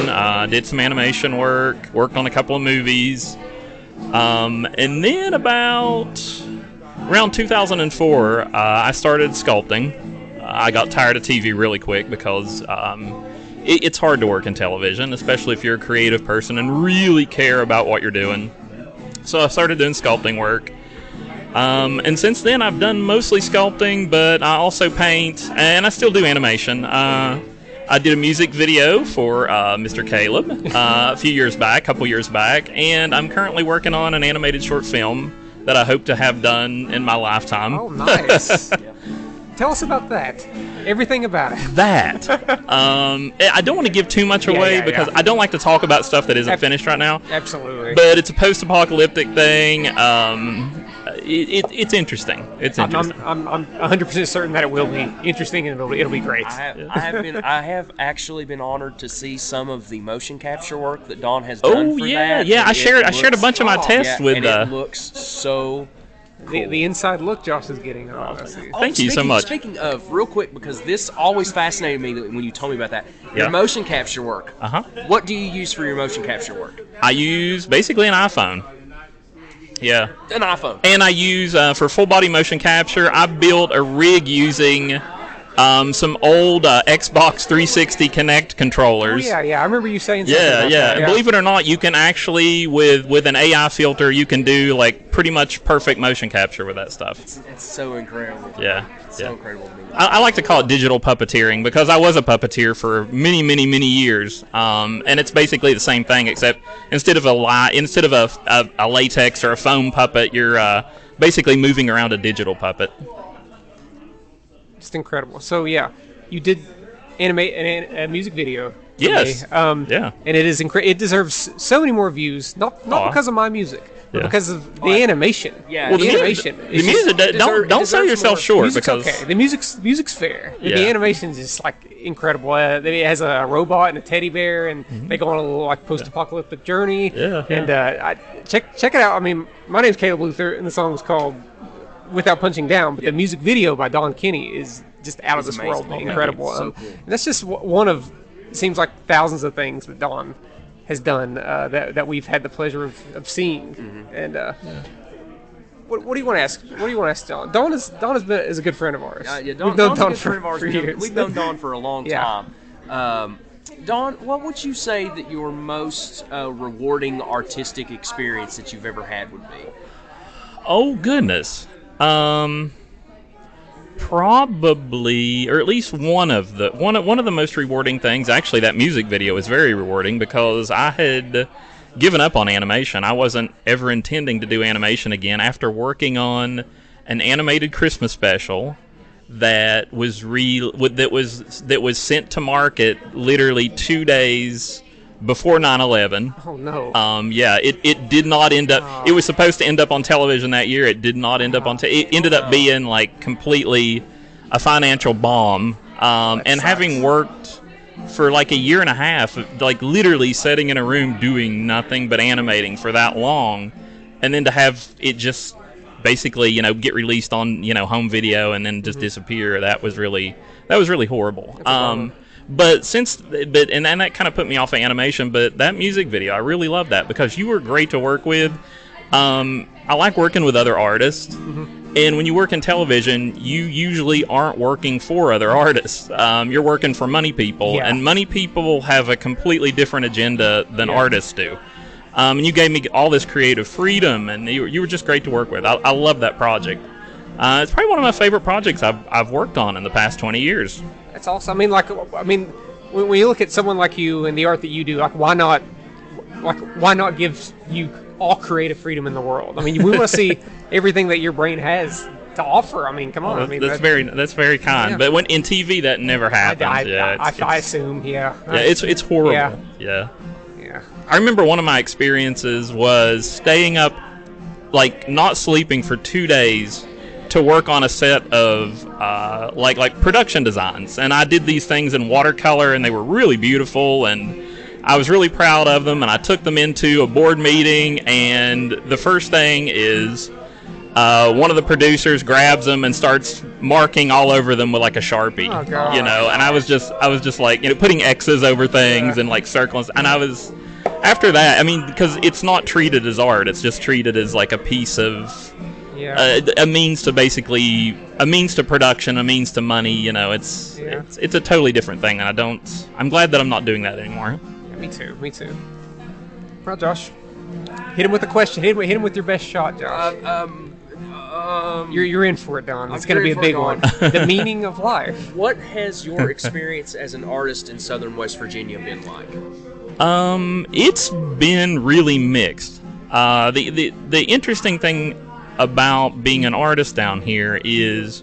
Speaker 7: did some animation work, worked on a couple of movies, and then around 2004, I started sculpting. I got tired of TV really quick because it's hard to work in television, especially if you're a creative person and really care about what you're doing. So I started doing sculpting work. And since then, I've done mostly sculpting, but I also paint, and I still do animation. I did a music video for Mr. Caleb a couple years back, and I'm currently working on an animated short film that I hope to have done in my lifetime.
Speaker 2: Oh, nice. Tell us about that. Everything about it.
Speaker 7: That. I don't want to give too much away because I don't like to talk about stuff that isn't finished right now.
Speaker 2: Absolutely.
Speaker 7: But it's a post-apocalyptic thing. It's interesting. It's interesting.
Speaker 2: I'm 100% certain that it will be interesting and it'll be great.
Speaker 1: I have actually been honored to see some of the motion capture work that Donn has done for that.
Speaker 7: Yeah. I shared a bunch of my tests with.
Speaker 1: And it looks so cool.
Speaker 2: The inside look Josh is getting on.
Speaker 7: Thank you so much.
Speaker 1: Speaking of, real quick, because this always fascinated me when you told me about that. Your motion capture work. What do you use for your motion capture work?
Speaker 7: I use basically an iPhone. Yeah.
Speaker 1: An iPhone.
Speaker 7: And I use, for full body motion capture, I built a rig using some old Xbox 360 Kinect controllers.
Speaker 2: Oh, yeah. I remember you saying something about that.
Speaker 7: And believe it or not, you can actually, with an AI filter, you can do, like, pretty much perfect motion capture with that stuff.
Speaker 1: It's so incredible.
Speaker 7: Yeah.
Speaker 1: It's so incredible to me.
Speaker 7: I like to call it digital puppeteering because I was a puppeteer for many, many, many years, and it's basically the same thing except instead of a latex or a foam puppet, you're basically moving around a digital puppet.
Speaker 2: Just incredible. So yeah, you did animate a music video.
Speaker 7: Yes.
Speaker 2: And it is it deserves so many more views. Not because of my music. But because of the animation.
Speaker 1: Yeah.
Speaker 7: Well,
Speaker 2: the animation.
Speaker 7: The music. Don't sell yourself short because
Speaker 2: okay. The music's fair.
Speaker 7: Yeah.
Speaker 2: The animation is just like incredible. It has a robot and a teddy bear, and they go on a little like post-apocalyptic journey.
Speaker 7: Yeah.
Speaker 2: And check it out. I mean, my name's Caleb Luther, and the song is called Without Punching Down. But the music video by Donn Kinney is just out of this world, incredible.
Speaker 1: So cool.
Speaker 2: And that's just one of seems like thousands of things that Donn has done that we've had the pleasure of seeing. And what do you want to ask? What do you want to ask Donn? Donn is a good friend of ours.
Speaker 1: We've
Speaker 2: known
Speaker 1: Donn
Speaker 2: for years.
Speaker 1: We've known Donn for a long time. Donn, what would you say that your most rewarding artistic experience that you've ever had would be?
Speaker 7: Oh goodness. Probably, or at least one of the most rewarding things. Actually, that music video is very rewarding because I had given up on animation. I wasn't ever intending to do animation again after working on an animated Christmas special that was sent to market literally 2 days before 9/11.
Speaker 2: Oh no.
Speaker 7: It did not end up. It was supposed to end up on television that year. It did not end up on. It ended up being like completely a financial bomb. And having worked for like a year and a half, like literally sitting in a room doing nothing but animating for that long, and then to have it just basically get released on home video and then just disappear. That was really horrible. and that kind of put me off of animation. But that music video, I really love that because you were great to work with. I like working with other artists. And when you work in television, you usually aren't working for other artists. You're working for money people, and money people have a completely different agenda than artists do. And you gave me all this creative freedom, and you were just great to work with. I love that project. It's probably one of my favorite projects I've worked on in the past 20 years.
Speaker 2: That's awesome. When you look at someone like you and the art that you do, why not give you all creative freedom in the world? We want to see everything that your brain has to offer. Come on.
Speaker 7: That's very kind. But when in TV, that never happens.
Speaker 2: I assume.
Speaker 7: It's horrible. Yeah. I remember one of my experiences was staying up, not sleeping for 2 days to work on a set of like production designs, and I did these things in watercolor, and they were really beautiful, and I was really proud of them, and I took them into a board meeting, and the first thing is one of the producers grabs them and starts marking all over them with a Sharpie, and I was just like, putting X's over things and circles, and I was, after that, because it's not treated as art, it's just treated as a piece of a means to production, a means to money. It's a totally different thing, and I'm glad that I'm not doing that anymore.
Speaker 2: Me too. Well, Josh, hit him with a question. Hit him with your best shot, Josh. You're in for it, Donn. It's going to be a big one. The meaning of life.
Speaker 1: What has your experience as an artist in Southern West Virginia been like?
Speaker 7: It's been really mixed. The interesting thing about being an artist down here is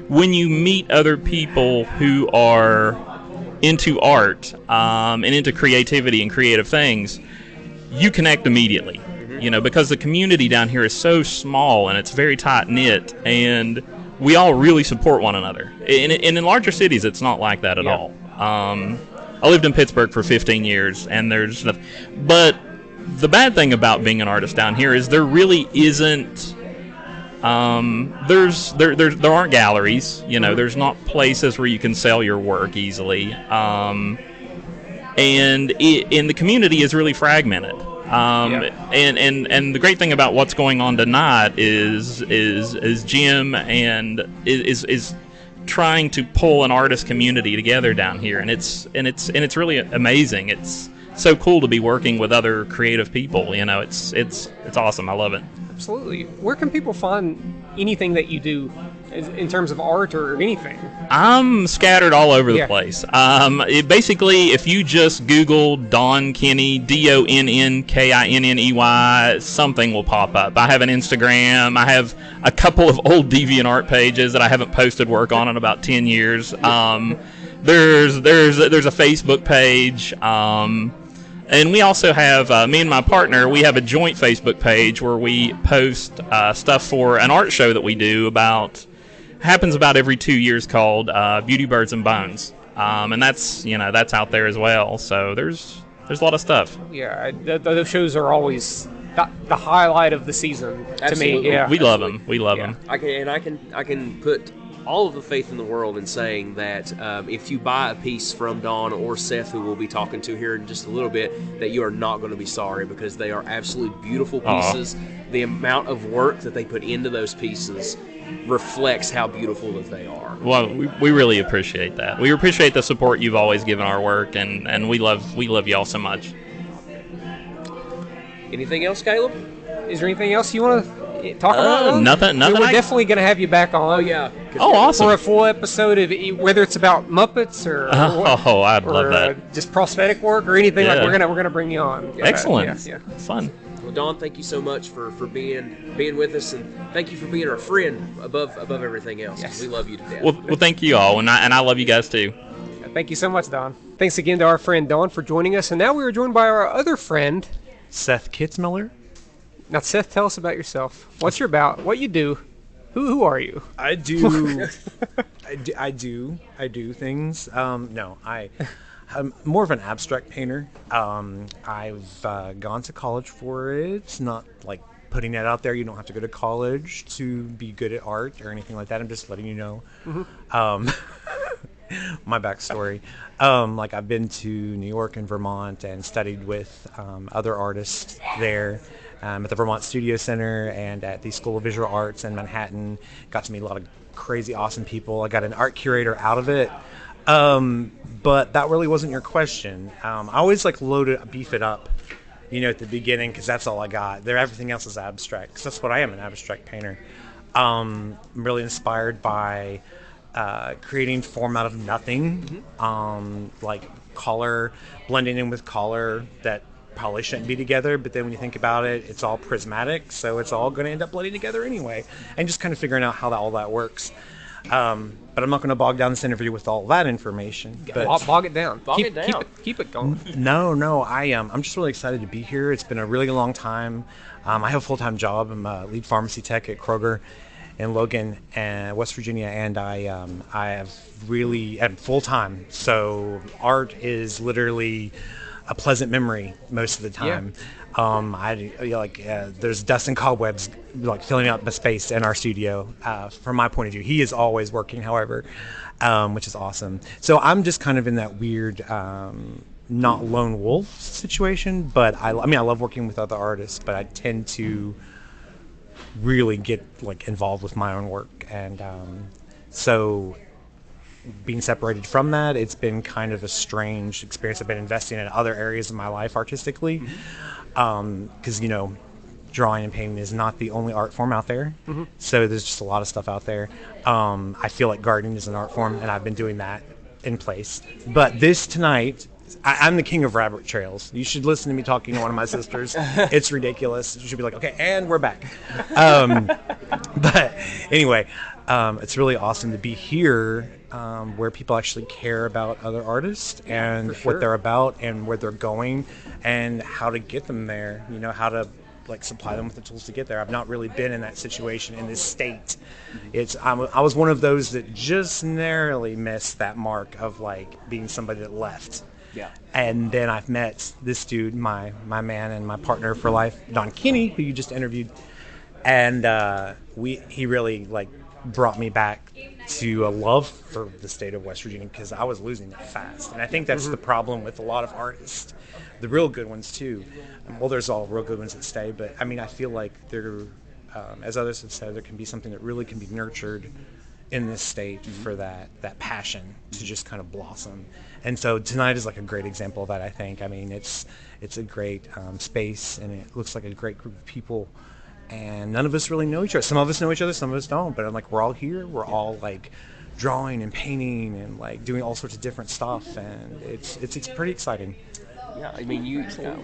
Speaker 7: when you meet other people who are into art and into creativity and creative things, you connect immediately. Because the community down here is so small and it's very tight knit, and we all really support one another. And in larger cities, it's not like that at all. I lived in Pittsburgh for 15 years, and there's nothing. But the bad thing about being an artist down here is there really isn't. There aren't galleries. There's not places where you can sell your work easily. And the community is really fragmented. And the great thing about what's going on tonight is Jim and is trying to pull an artist community together down here, and it's really amazing. It's so cool to be working with other creative people. It's awesome. I love it.
Speaker 2: Absolutely. Where can people find anything that you do in terms of art or anything?
Speaker 7: I'm scattered all over the place. Basically, if you just Google Donn Kinney, DONNKINNEY, something will pop up. I have an Instagram. I have a couple of old DeviantArt pages that I haven't posted work on in about 10 years. There's a Facebook page. And we also have, me and my partner, we have a joint Facebook page where we post stuff for an art show that we do happens about every 2 years, called Beauty, Birds, and Bones. And that's out there as well. So there's a lot of stuff.
Speaker 2: Yeah, those shows are always the highlight of the season to me. Yeah,
Speaker 7: we love them. We love them.
Speaker 1: I can put all of the faith in the world in saying that if you buy a piece from Donn or Seth, who we'll be talking to here in just a little bit, that you are not going to be sorry, because they are absolutely beautiful pieces. The amount of work that they put into those pieces reflects how beautiful that they are.
Speaker 7: Well, we really appreciate that. We appreciate the support you've always given our work, and we love y'all so much.
Speaker 1: Anything else, Caleb?
Speaker 2: Is there anything else you want to talk about?
Speaker 7: Nothing.
Speaker 2: We're definitely going to have you back on.
Speaker 1: Oh, yeah.
Speaker 7: Awesome.
Speaker 2: For a full episode of whether it's about Muppets or
Speaker 7: I'd love that.
Speaker 2: Just prosthetic work or anything. We're gonna bring you on.
Speaker 7: Excellent. Yeah. Fun.
Speaker 1: Well, Donn, thank you so much for being with us, and thank you for being our friend above everything else. Yes. We love you to death.
Speaker 7: Well, thank you all, and I love you guys too.
Speaker 2: Thank you so much, Donn. Thanks again to our friend Donn for joining us, and now we are joined by our other friend,
Speaker 8: Seth Kitzmiller.
Speaker 2: Now, Seth, tell us about yourself. What you're about, what you do, who are you?
Speaker 8: I do things. I'm more of an abstract painter. I've gone to college for it. Not like putting that out there. You don't have to go to college to be good at art or anything like that. I'm just letting you know. my backstory. Like I've been to New York and Vermont and studied with other artists there at the Vermont Studio Center and at the School of Visual Arts in Manhattan. Got to meet a lot of crazy, awesome people. I got an art curator out of it. But that really wasn't your question. I always like beef it up, at the beginning, because that's all I got. Everything else is abstract, because that's what I am, an abstract painter. I'm really inspired by creating form out of nothing, like color, blending in with color that probably shouldn't be together, but then when you think about it, it's all prismatic, so it's all going to end up blending together anyway, and just kind of figuring out how all that works. But I'm not going to bog down this interview with all that information. But
Speaker 2: Bog it down.
Speaker 1: Keep
Speaker 2: it going.
Speaker 8: No, I'm just really excited to be here. It's been a really long time. I have a full-time job. I'm a lead pharmacy tech at Kroger in Logan, West Virginia, and I'm full-time. So art is literally a pleasant memory most of the time. There's dust and cobwebs like filling up the space in our studio. From my point of view, he is always working, however, which is awesome. So I'm just kind of in that weird, not lone wolf situation. But I love working with other artists, but I tend to really get like involved with my own work, and so being separated from that, it's been kind of a strange experience. I've been investing in other areas of my life artistically, because drawing and painting is not the only art form out there. So there's just a lot of stuff out there. I feel like gardening is an art form, and I've been doing that in place. But this tonight, I'm the king of rabbit trails. You should listen to me talking to one of my sisters. It's ridiculous. You should be like, okay, and we're back. But anyway, it's really awesome to be here, where people actually care about other artists and what they're about and where they're going and how to get them there, how to like supply them with the tools to get there. I've not really been in that situation in this state. I was one of those that just narrowly missed that mark of like being somebody that left.
Speaker 1: Yeah.
Speaker 8: And then I've met this dude, my man and my partner for life, Donn Kinney, who you just interviewed, and he really like brought me back to a love for the state of West Virginia, because I was losing it fast. And I think that's the problem with a lot of artists, the real good ones too. Well, there's all real good ones that stay, but I feel like there, as others have said, there can be something that really can be nurtured in this state for that passion to just kind of blossom. And so tonight is like a great example of that, I think. It's a great space, and it looks like a great group of people, and none of us really know each other. Some of us know each other, some of us don't, but I'm like, we're all here, we're all like drawing and painting and like doing all sorts of different stuff, and it's pretty exciting.
Speaker 1: Yeah,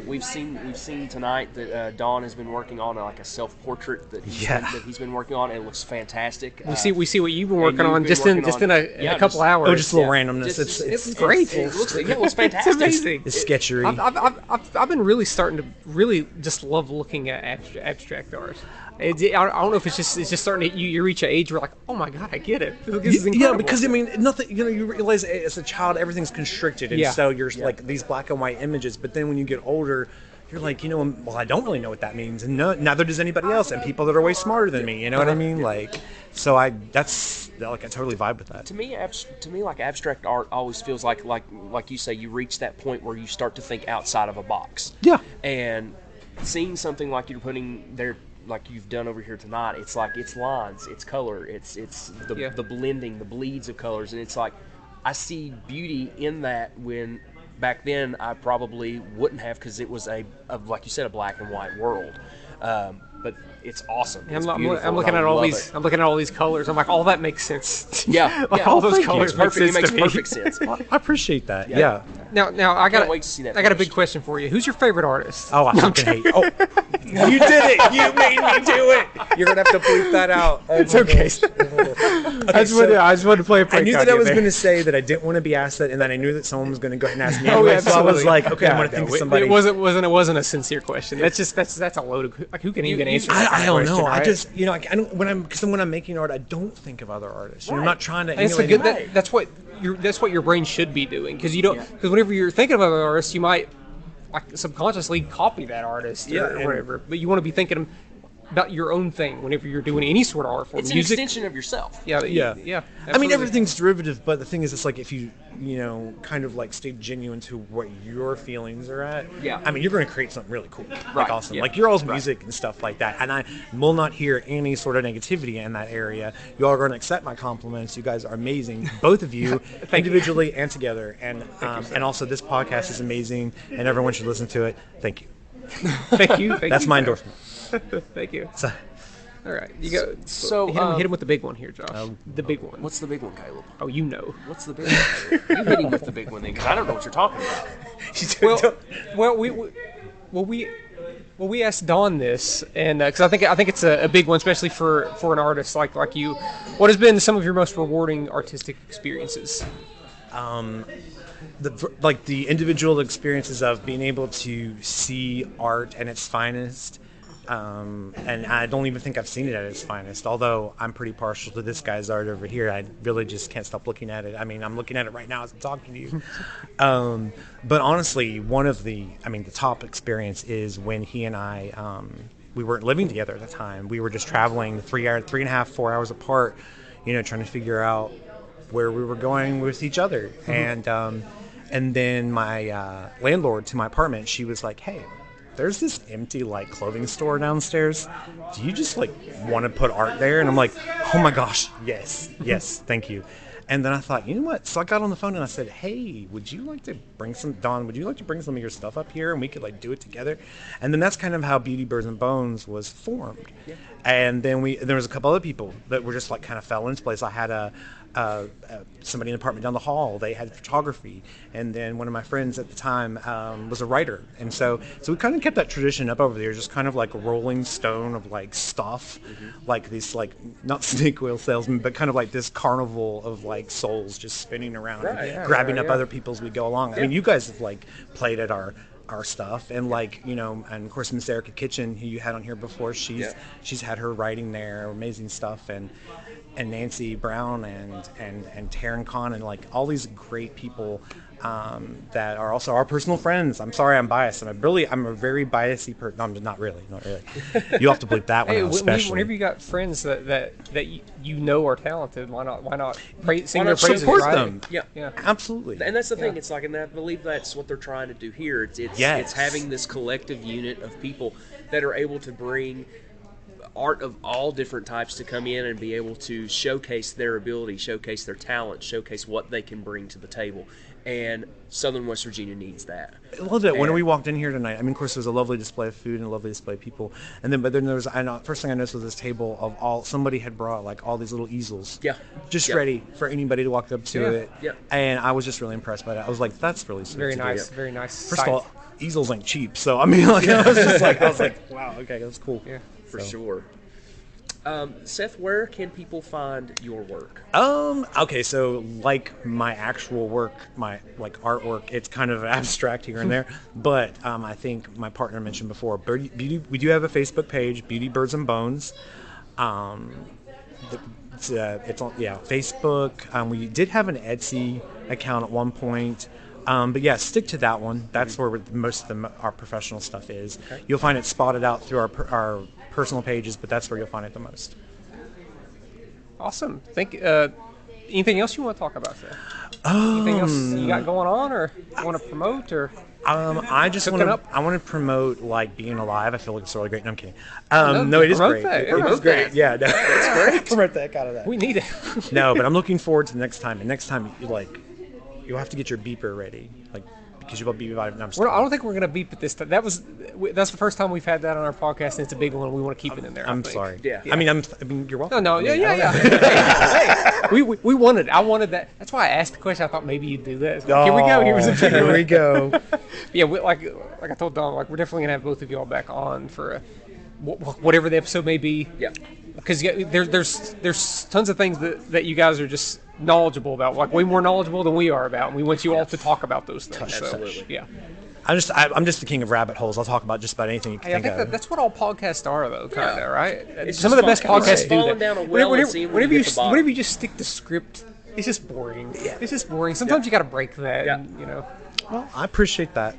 Speaker 1: we've seen tonight that Donn has been working on like a self-portrait that he's been working on. It looks fantastic.
Speaker 2: We see what you've been working on just in a couple hours.
Speaker 8: Oh, just a little randomness.
Speaker 2: It's great.
Speaker 1: It looks fantastic.
Speaker 2: It's amazing.
Speaker 8: It's sketchery.
Speaker 2: I've been really starting to really just love looking at abstract art. I don't know if it's just starting to you reach an age where like, oh my god, I get it. This is incredible.
Speaker 8: Yeah, because nothing. You realize as a child everything's constricted, and so you're like these black and white images. But then when you get older, you're like, well, I don't really know what that means, and neither does anybody else, and people that are way smarter than me. You know what I mean? Like, so I totally vibe with that.
Speaker 1: To me, like abstract art always feels like you say, you reach that point where you start to think outside of a box.
Speaker 8: Yeah.
Speaker 1: And seeing something like you're putting there, like you've done over here tonight, it's like it's lines, it's color, it's the blending, the bleeds of colors, and it's like I see beauty in that when back then I probably wouldn't have, because it was like you said, a black and white world. But it's awesome.
Speaker 2: It's I'm looking at all these colors. I'm like, all that makes sense.
Speaker 1: Yeah,
Speaker 2: all those colors
Speaker 1: it makes perfect sense.
Speaker 8: I appreciate that. Yeah.
Speaker 2: Now I got
Speaker 1: wait to see that.
Speaker 2: I got a big question for you. Who's your favorite artist?
Speaker 8: Oh, I fucking hate. Oh, you did it. You made me do it. You're gonna have to bleep that out.
Speaker 2: It's okay. I just wanted to play a prank.
Speaker 8: I knew that I was going to say that I didn't want to be asked that, and then I knew that someone was going to go ahead and ask me anyway. So I was like, okay, I'm going to think of somebody.
Speaker 2: It wasn't a sincere question. That's a load of like, who can even answer that?
Speaker 8: I don't know.
Speaker 2: Right?
Speaker 8: I just when I'm making art, I don't think of other artists. I'm not trying to.
Speaker 2: That's what your brain should be doing, because because whenever you're thinking of other artists, you might like subconsciously copy that artist or whatever. But you want to be thinking, about your own thing whenever you're doing any sort of art form.
Speaker 1: It's
Speaker 2: Music,
Speaker 1: an extension of yourself.
Speaker 2: Yeah.
Speaker 8: Yeah.
Speaker 2: Yeah.
Speaker 8: I mean,
Speaker 2: absolutely.
Speaker 8: everything's derivative, but the thing is, it's like if you kind of like stay genuine to what your feelings are at.
Speaker 1: Yeah.
Speaker 8: I mean, you're going to create something really cool,
Speaker 1: Right,
Speaker 8: like awesome,
Speaker 1: yeah.
Speaker 8: like your all's music and stuff like that. And I will not hear any sort of negativity in that area. You all are going to accept my compliments. You guys are amazing, both of you, individually and together. And and also this podcast is amazing, and everyone should listen to it. Thank you.
Speaker 2: Thank you.
Speaker 8: That's my endorsement.
Speaker 2: Thank you.
Speaker 8: So,
Speaker 2: All right, you go.
Speaker 1: So,
Speaker 2: hit him with the big one here, Josh. The big one.
Speaker 1: What's the big one, Caleb?
Speaker 2: Oh, you know.
Speaker 1: What's the big one? You hit him with the big one then, because I don't know what you're talking about.
Speaker 2: Well, we asked Donn this, and because I think it's a big one, especially for an artist like you. What has been some of your most rewarding artistic experiences?
Speaker 8: the individual experiences of being able to see art at its finest. And I don't even think I've seen it at its finest, although I'm pretty partial to this guy's art over here. I really just can't stop looking at it. I mean, I'm looking at it right now as I'm talking to you. But honestly, the top experience is when he and I, we weren't living together at the time. We were just traveling 4 hours apart, trying to figure out where we were going with each other. And then my landlord to my apartment, she was like, "Hey, there's this empty clothing store downstairs. Do you just want to put art there?" And I'm like, "Oh my gosh, yes, thank you." And then I thought, you know what? So I got on the phone and I said, "Hey, would you like to bring some of your stuff up here and we could do it together?" And then that's kind of how Beauty Birds and Bones was formed. Yeah. And then there was a couple other people that were just kind of fell into place. I had somebody in an apartment down the hall. They had photography, and then one of my friends at the time was a writer, and so we kind of kept that tradition up over there, just kind of like a rolling stone of stuff, like this not snake oil salesman, but kind of this carnival of souls just spinning around, grabbing up other people as we go along. I mean, you guys have played at our stuff, and and of course Miss Erica Kitchen, who you had on here before, she's had her writing there, amazing stuff, and Nancy Brown and Taryn Khan and all these great people that are also our personal friends. I'm sorry, I'm biased. I'm a very biasy person. No, I'm not really. You have to bleep that one out, especially.
Speaker 2: Whenever you got friends that are talented, why not sing their
Speaker 8: praises?
Speaker 2: Support
Speaker 8: them.
Speaker 2: Yeah,
Speaker 8: absolutely.
Speaker 1: And that's the thing. It's and I believe that's what they're trying to do here. It's having this collective unit of people that are able to bring art of all different types to come in and be able to showcase their ability, showcase their talent, showcase what they can bring to the table. And Southern West Virginia needs that.
Speaker 8: I loved it. When we walked in here tonight, of course, there was a lovely display of food and a lovely display of people. But then there was, first thing I noticed was this table of somebody had brought all these little easels.
Speaker 1: Yeah.
Speaker 8: Just ready for anybody to walk up to it.
Speaker 1: Yeah.
Speaker 8: And I was just really impressed by that. I was like, that's really sweet.
Speaker 2: Very nice. Very nice.
Speaker 8: First of all, easels ain't cheap. So, I was like, wow, okay, that's cool.
Speaker 1: Yeah, for sure. Seth, where can people find your work?
Speaker 8: Okay, so my actual work, my artwork, it's kind of abstract here and there, but I think my partner mentioned before, we do have a Facebook page, Beauty Birds and Bones. It's on Facebook. We did have an Etsy account at one point. But yeah, stick to that one. That's where most of our professional stuff is. Okay. You'll find it spotted out through our personal pages, but that's where you'll find it the most.
Speaker 2: Awesome. Anything else you want to talk about, Seth? Anything else you got going on, or you want to promote, or?
Speaker 8: I want to promote being alive. I feel like it's really great. No, I'm kidding. No, it is great. It is great. Yeah, no, it's great. Promote the heck out of that.
Speaker 2: We need it.
Speaker 8: No, but I'm looking forward to the next time. And next time, you'll have to get your beeper ready, because you'll be I
Speaker 2: don't think we're gonna beep it this time. That's the first time we've had that on our podcast, and it's a big one. We want to keep it in there.
Speaker 8: I'm sorry.
Speaker 1: Yeah.
Speaker 8: I mean, you're welcome.
Speaker 2: No. Hey, we wanted. I wanted that. That's why I asked the question. I thought maybe you'd do that. Here we go.
Speaker 8: Here we go.
Speaker 2: Yeah, like I told Donn, we're definitely gonna have both of y'all back on for whatever the episode may be.
Speaker 1: Yeah.
Speaker 2: Because there's tons of things that you guys are just knowledgeable about, way more knowledgeable than we are about, and we want you all to talk about those things.
Speaker 1: Absolutely.
Speaker 2: So, yeah.
Speaker 8: I'm just the king of rabbit holes. I'll talk about just about anything you can think of.
Speaker 2: That's what all podcasts are, though, kind of, right?
Speaker 1: It's
Speaker 2: some of the best podcasts do that.
Speaker 1: Down a well and seeing whenever
Speaker 2: you just stick to script, it's just boring. Yeah. It's just boring. Sometimes you got to break that.
Speaker 1: Yeah.
Speaker 2: And,
Speaker 8: Well, I appreciate that.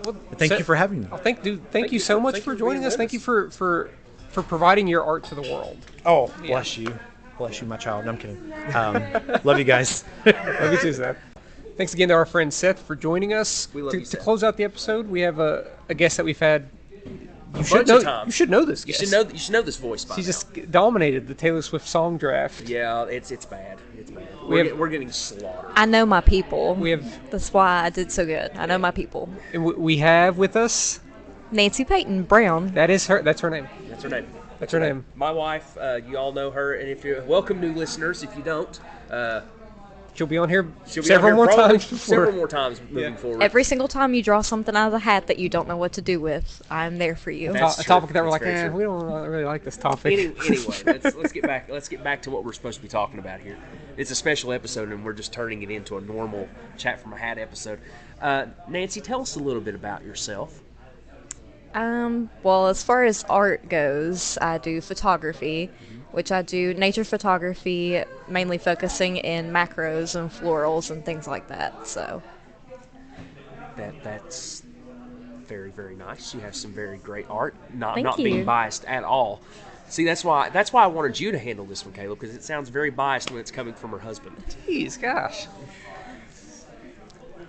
Speaker 8: Well, thank you for having me.
Speaker 2: Thank you so much for joining us. Thank you for for providing your art to the world.
Speaker 8: Oh, bless you. Bless you, my child. No, I'm kidding. Love you guys.
Speaker 2: Love you too, Seth. Thanks again to our friend Seth for joining us.
Speaker 1: We love you,
Speaker 2: To
Speaker 1: Seth.
Speaker 2: close out the episode, we have a guest that we've had. You
Speaker 1: bunch of times.
Speaker 2: You should know this
Speaker 1: You
Speaker 2: guest.
Speaker 1: should know this voice by
Speaker 2: She
Speaker 1: now.
Speaker 2: just dominated the Taylor Swift song draft.
Speaker 1: Yeah, it's bad. It's bad.
Speaker 2: We have-
Speaker 1: We're getting slaughtered.
Speaker 9: I know my people.
Speaker 2: We have
Speaker 9: That's why I did so good. I know my people.
Speaker 2: we have with us.
Speaker 9: Nancy Peyton Brown.
Speaker 2: That's her name.
Speaker 1: That's her name.
Speaker 2: That's her name.
Speaker 1: My wife. You all know her, and if you welcome new listeners, if you don't,
Speaker 2: She'll be on here
Speaker 1: she'll be
Speaker 2: several
Speaker 1: on
Speaker 2: more
Speaker 1: here probably
Speaker 2: times.
Speaker 1: Several
Speaker 2: Before.
Speaker 1: more times moving forward.
Speaker 9: Every single time you draw something out of the hat that you don't know what to do with, I'm there for you.
Speaker 1: That's
Speaker 2: A
Speaker 1: true.
Speaker 2: topic that we're
Speaker 1: That's
Speaker 2: like,
Speaker 1: very true.
Speaker 2: we don't really like this topic.
Speaker 1: Anyway, let's get back. Let's get back to what we're supposed to be talking about here. It's a special episode, and we're just turning it into a normal chat from a hat episode. Nancy, tell us a little bit about yourself.
Speaker 9: Well, as far as art goes, I do photography, which I do nature photography, mainly focusing in macros and florals and things like that. So,
Speaker 1: That's very, very nice. You have some very great art. Not
Speaker 9: Thank
Speaker 1: being
Speaker 9: you.
Speaker 1: biased at all. See, that's why I wanted you to handle this one, Caleb, because it sounds very biased when it's coming from her husband.
Speaker 2: Jeez, gosh.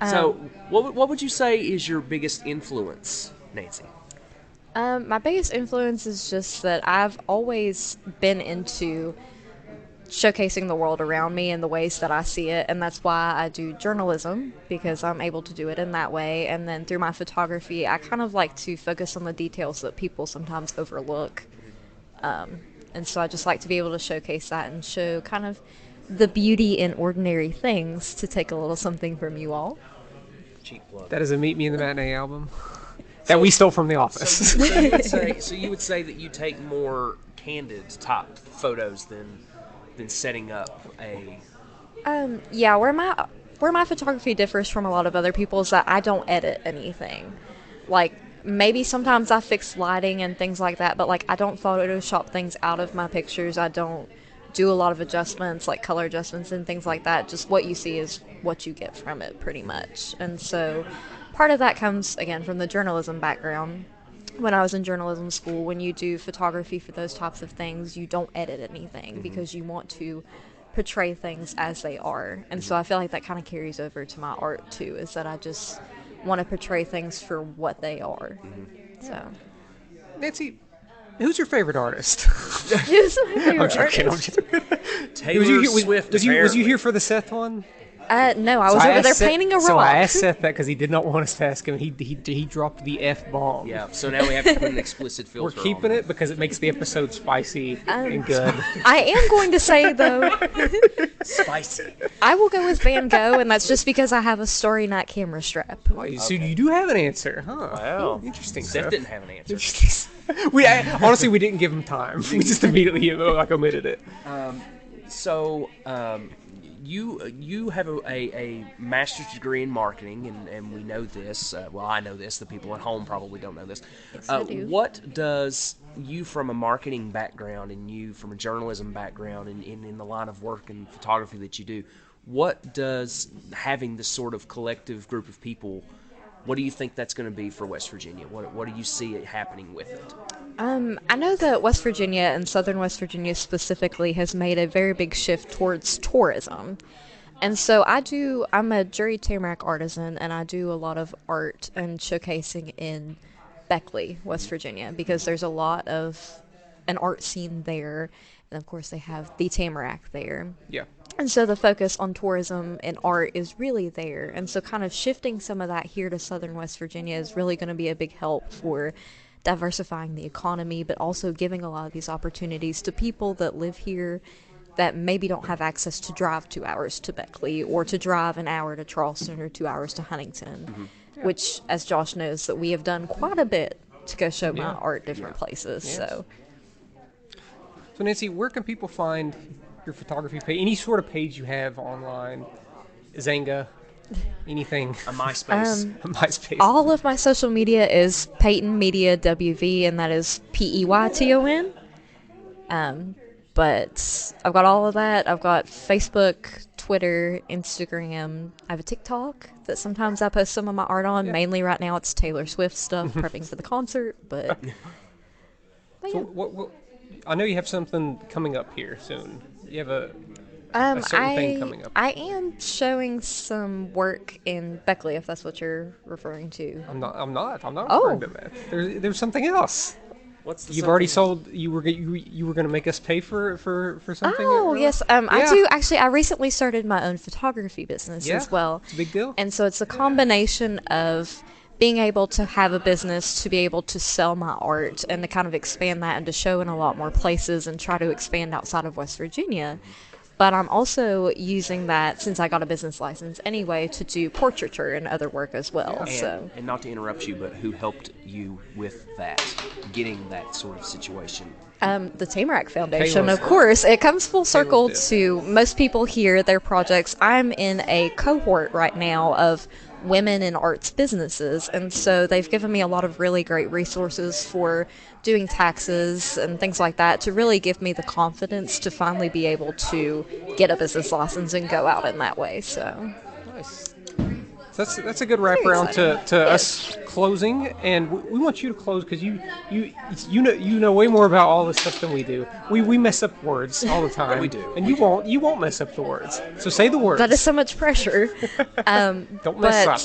Speaker 1: So, what would you say is your biggest influence, Nancy?
Speaker 9: my biggest influence is just that I've always been into showcasing the world around me in the ways that I see it, and that's why I do journalism, because I'm able to do it in that way. And then through my photography, I kind of like to focus on the details that people sometimes overlook. And so I just like to be able to showcase that and show kind of the beauty in ordinary things, to take a little something from you all.
Speaker 1: Cheap plug.
Speaker 2: That is a Meet Me in the Matinee album that we stole from The Office.
Speaker 1: So you would say that you take more candid top photos than setting up a.
Speaker 9: Yeah, where my photography differs from a lot of other people is that I don't edit anything. Like, maybe sometimes I fix lighting and things like that, but like I don't Photoshop things out of my pictures. I don't do a lot of adjustments, like color adjustments and things like that. Just what you see is what you get from it, pretty much. And so part of that comes, again, from the journalism background. When I was in journalism school, when you do photography for those types of things, you don't edit anything because you want to portray things as they are. And so I feel like that kind of carries over to my art too, is that I just want to portray things for what they are. So
Speaker 2: Nancy, who's your favorite artist?
Speaker 9: who's my favorite artist?
Speaker 1: Taylor Swift.
Speaker 2: Was you
Speaker 1: apparently.
Speaker 2: here for the Seth one?
Speaker 9: No, I was
Speaker 2: So I
Speaker 9: over there
Speaker 2: asked Seth-
Speaker 9: painting a rock.
Speaker 2: So I asked Seth that because he did not want us to ask him. He dropped the F-bomb.
Speaker 1: Yeah. So now we have to put an explicit
Speaker 2: We're
Speaker 1: filter.
Speaker 2: keeping
Speaker 1: on
Speaker 2: it because it makes the episode spicy and good.
Speaker 9: I am going to say, though,
Speaker 1: Spicy.
Speaker 9: I will go with Van Gogh, and that's just because I have a Story Night camera strap.
Speaker 2: So you do have an answer, huh?
Speaker 1: Wow.
Speaker 2: Interesting.
Speaker 1: Seth
Speaker 2: Seth.
Speaker 1: didn't have an answer.
Speaker 2: Honestly, we didn't give him time. We just immediately omitted it.
Speaker 1: So, you have a master's degree in marketing, and we know this. Well, I know this. The people at home probably don't know this.
Speaker 9: Yes, I do.
Speaker 1: What does you from a marketing background and you from a journalism background and in the line of work and photography that you do, what does having this sort of collective group of people, what do you think that's going to be for West Virginia? What do you see it happening with it?
Speaker 9: I know that West Virginia and Southern West Virginia specifically has made a very big shift towards tourism. And so I'm a Jury Tamarack artisan, and I do a lot of art and showcasing in Beckley, West Virginia, because there's a lot of an art scene there. And of course they have the Tamarack there.
Speaker 2: Yeah.
Speaker 9: And so the focus on tourism and art is really there. And so kind of shifting some of that here to Southern West Virginia is really going to be a big help for diversifying the economy, but also giving a lot of these opportunities to people that live here that maybe don't have access to drive 2 hours to Beckley, or to drive an hour to Charleston, or 2 hours to Huntington, which, as Josh knows, that we have done quite a bit to go show my art different places.
Speaker 2: Yes.
Speaker 9: So
Speaker 2: Nancy, where can people find your photography page? Any sort of page you have online? Zanga? Anything?
Speaker 1: A MySpace.
Speaker 2: MySpace.
Speaker 9: all of my social media is Peyton Media WV, and that is PEYTON. But I've got all of that. I've got Facebook, Twitter, Instagram. I have a TikTok that sometimes I post some of my art on. Mainly right now it's Taylor Swift stuff, prepping for the concert. But But
Speaker 2: So
Speaker 9: yeah.
Speaker 2: what? I know you have something coming up here soon. You have a certain thing coming up.
Speaker 9: I am showing some work in Beckley, if that's what you're referring to.
Speaker 2: I'm not
Speaker 9: Oh.
Speaker 2: referring to that. There's something else.
Speaker 1: What's the
Speaker 2: You've already sold. You were going to make us pay for something.
Speaker 9: Oh, yes. I
Speaker 2: Yeah.
Speaker 9: do. Actually, I recently started my own photography business as well.
Speaker 2: It's a big deal.
Speaker 9: And so it's a combination of being able to have a business, to be able to sell my art, and to kind of expand that and to show in a lot more places and try to expand outside of West Virginia. But I'm also using that, since I got a business license anyway, to do portraiture and other work as well.
Speaker 1: And not to interrupt you, but who helped you with that, getting that sort of situation?
Speaker 9: The Tamarack Foundation,
Speaker 2: Caleb.
Speaker 9: of course. It comes full circle
Speaker 2: did.
Speaker 9: to most people here, their projects. I'm in a cohort right now of women in arts businesses, and so they've given me a lot of really great resources for doing taxes and things like that to really give me the confidence to finally be able to get a business license and go out in that way. So
Speaker 2: Nice. So that's a good wraparound to us closing, and we want you to close because you know way more about all this stuff than we do. We mess up words all the time.
Speaker 1: We do.
Speaker 2: And you won't mess up the words. So say the words.
Speaker 9: that is so much pressure.
Speaker 2: Don't mess up.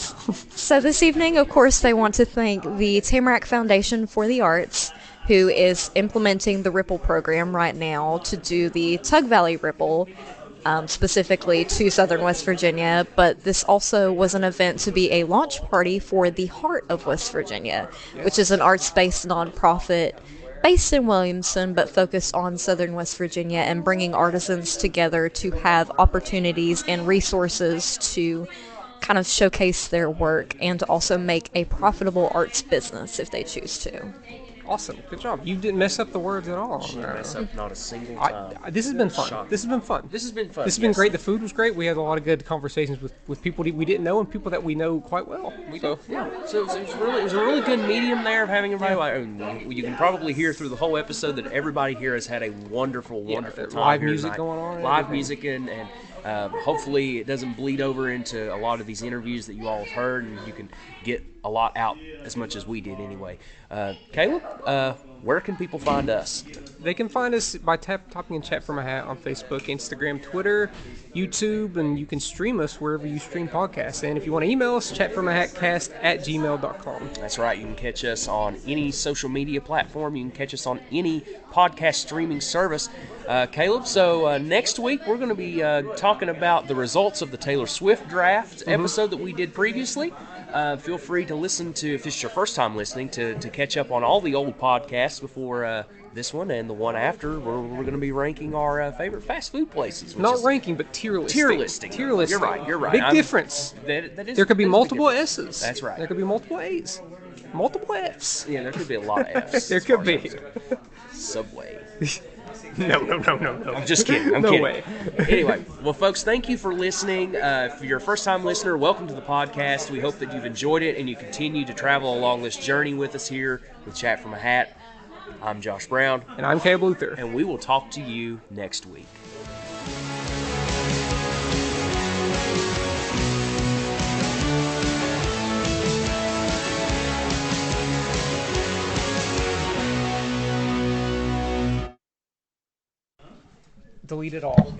Speaker 9: So this evening, of course, they want to thank the Tamarack Foundation for the Arts, who is implementing the Ripple program right now to do the Tug Valley Ripple, specifically to Southern West Virginia. But this also was an event to be a launch party for the Heart of West Virginia, which is an arts-based nonprofit based in Williamson, but focused on Southern West Virginia and bringing artisans together to have opportunities and resources to kind of showcase their work and to also make a profitable arts business if they choose to.
Speaker 2: Awesome. Good job. You didn't mess up the words at all.
Speaker 1: Didn't mess up not a single time.
Speaker 2: This has been fun.
Speaker 1: Shocking.
Speaker 2: This has been fun.
Speaker 1: This has been fun.
Speaker 2: This has been
Speaker 1: yes.
Speaker 2: great. The food was great. We had a lot of good conversations with people we didn't know and people that we know quite well.
Speaker 1: Yeah, so it was a really good medium there of having everybody. You can probably hear through the whole episode that everybody here has had a wonderful time.
Speaker 2: Live
Speaker 1: here
Speaker 2: music
Speaker 1: tonight.
Speaker 2: going on and
Speaker 1: Live
Speaker 2: everything.
Speaker 1: music and hopefully it doesn't bleed over into a lot of these interviews that you all have heard, and you can get a lot out as much as we did anyway. Caleb, where can people find us?
Speaker 2: They can find us by typing in Chat From A Hat on Facebook, Instagram, Twitter, YouTube, and you can stream us wherever you stream podcasts. And if you want to email us, chatfromahatcast@gmail.com.
Speaker 1: That's right. You can catch us on any social media platform. You can catch us on any podcast streaming service. Caleb, so next week we're going to be talking about the results of the Taylor Swift draft episode that we did previously. Feel free to listen to, if it's your first time listening, to catch up on all the old podcasts before this one and the one after. We're going to be ranking our favorite fast food places. which
Speaker 2: Not
Speaker 1: is
Speaker 2: ranking, but tier listing.
Speaker 1: Tier listing.
Speaker 2: Tier listing.
Speaker 1: You're right.
Speaker 2: Big difference.
Speaker 1: That is,
Speaker 2: There could be
Speaker 1: that is a big
Speaker 2: multiple
Speaker 1: difference.
Speaker 2: S's.
Speaker 1: That's right.
Speaker 2: There could be multiple A's. Multiple F's.
Speaker 1: Yeah, there could be a lot of F's.
Speaker 2: There
Speaker 1: as far
Speaker 2: could
Speaker 1: as I'm
Speaker 2: be.
Speaker 1: concerned. Subway.
Speaker 2: No.
Speaker 1: I'm just kidding. I'm
Speaker 2: No
Speaker 1: kidding.
Speaker 2: way.
Speaker 1: Anyway, well, folks, thank you for listening. If you're a first-time listener, welcome to the podcast. We hope that you've enjoyed it and you continue to travel along this journey with us here with Chat From A Hat. I'm Josh Brown,
Speaker 2: And I'm Caleb Luther.
Speaker 1: and we will talk to you next week.
Speaker 2: Delete it all.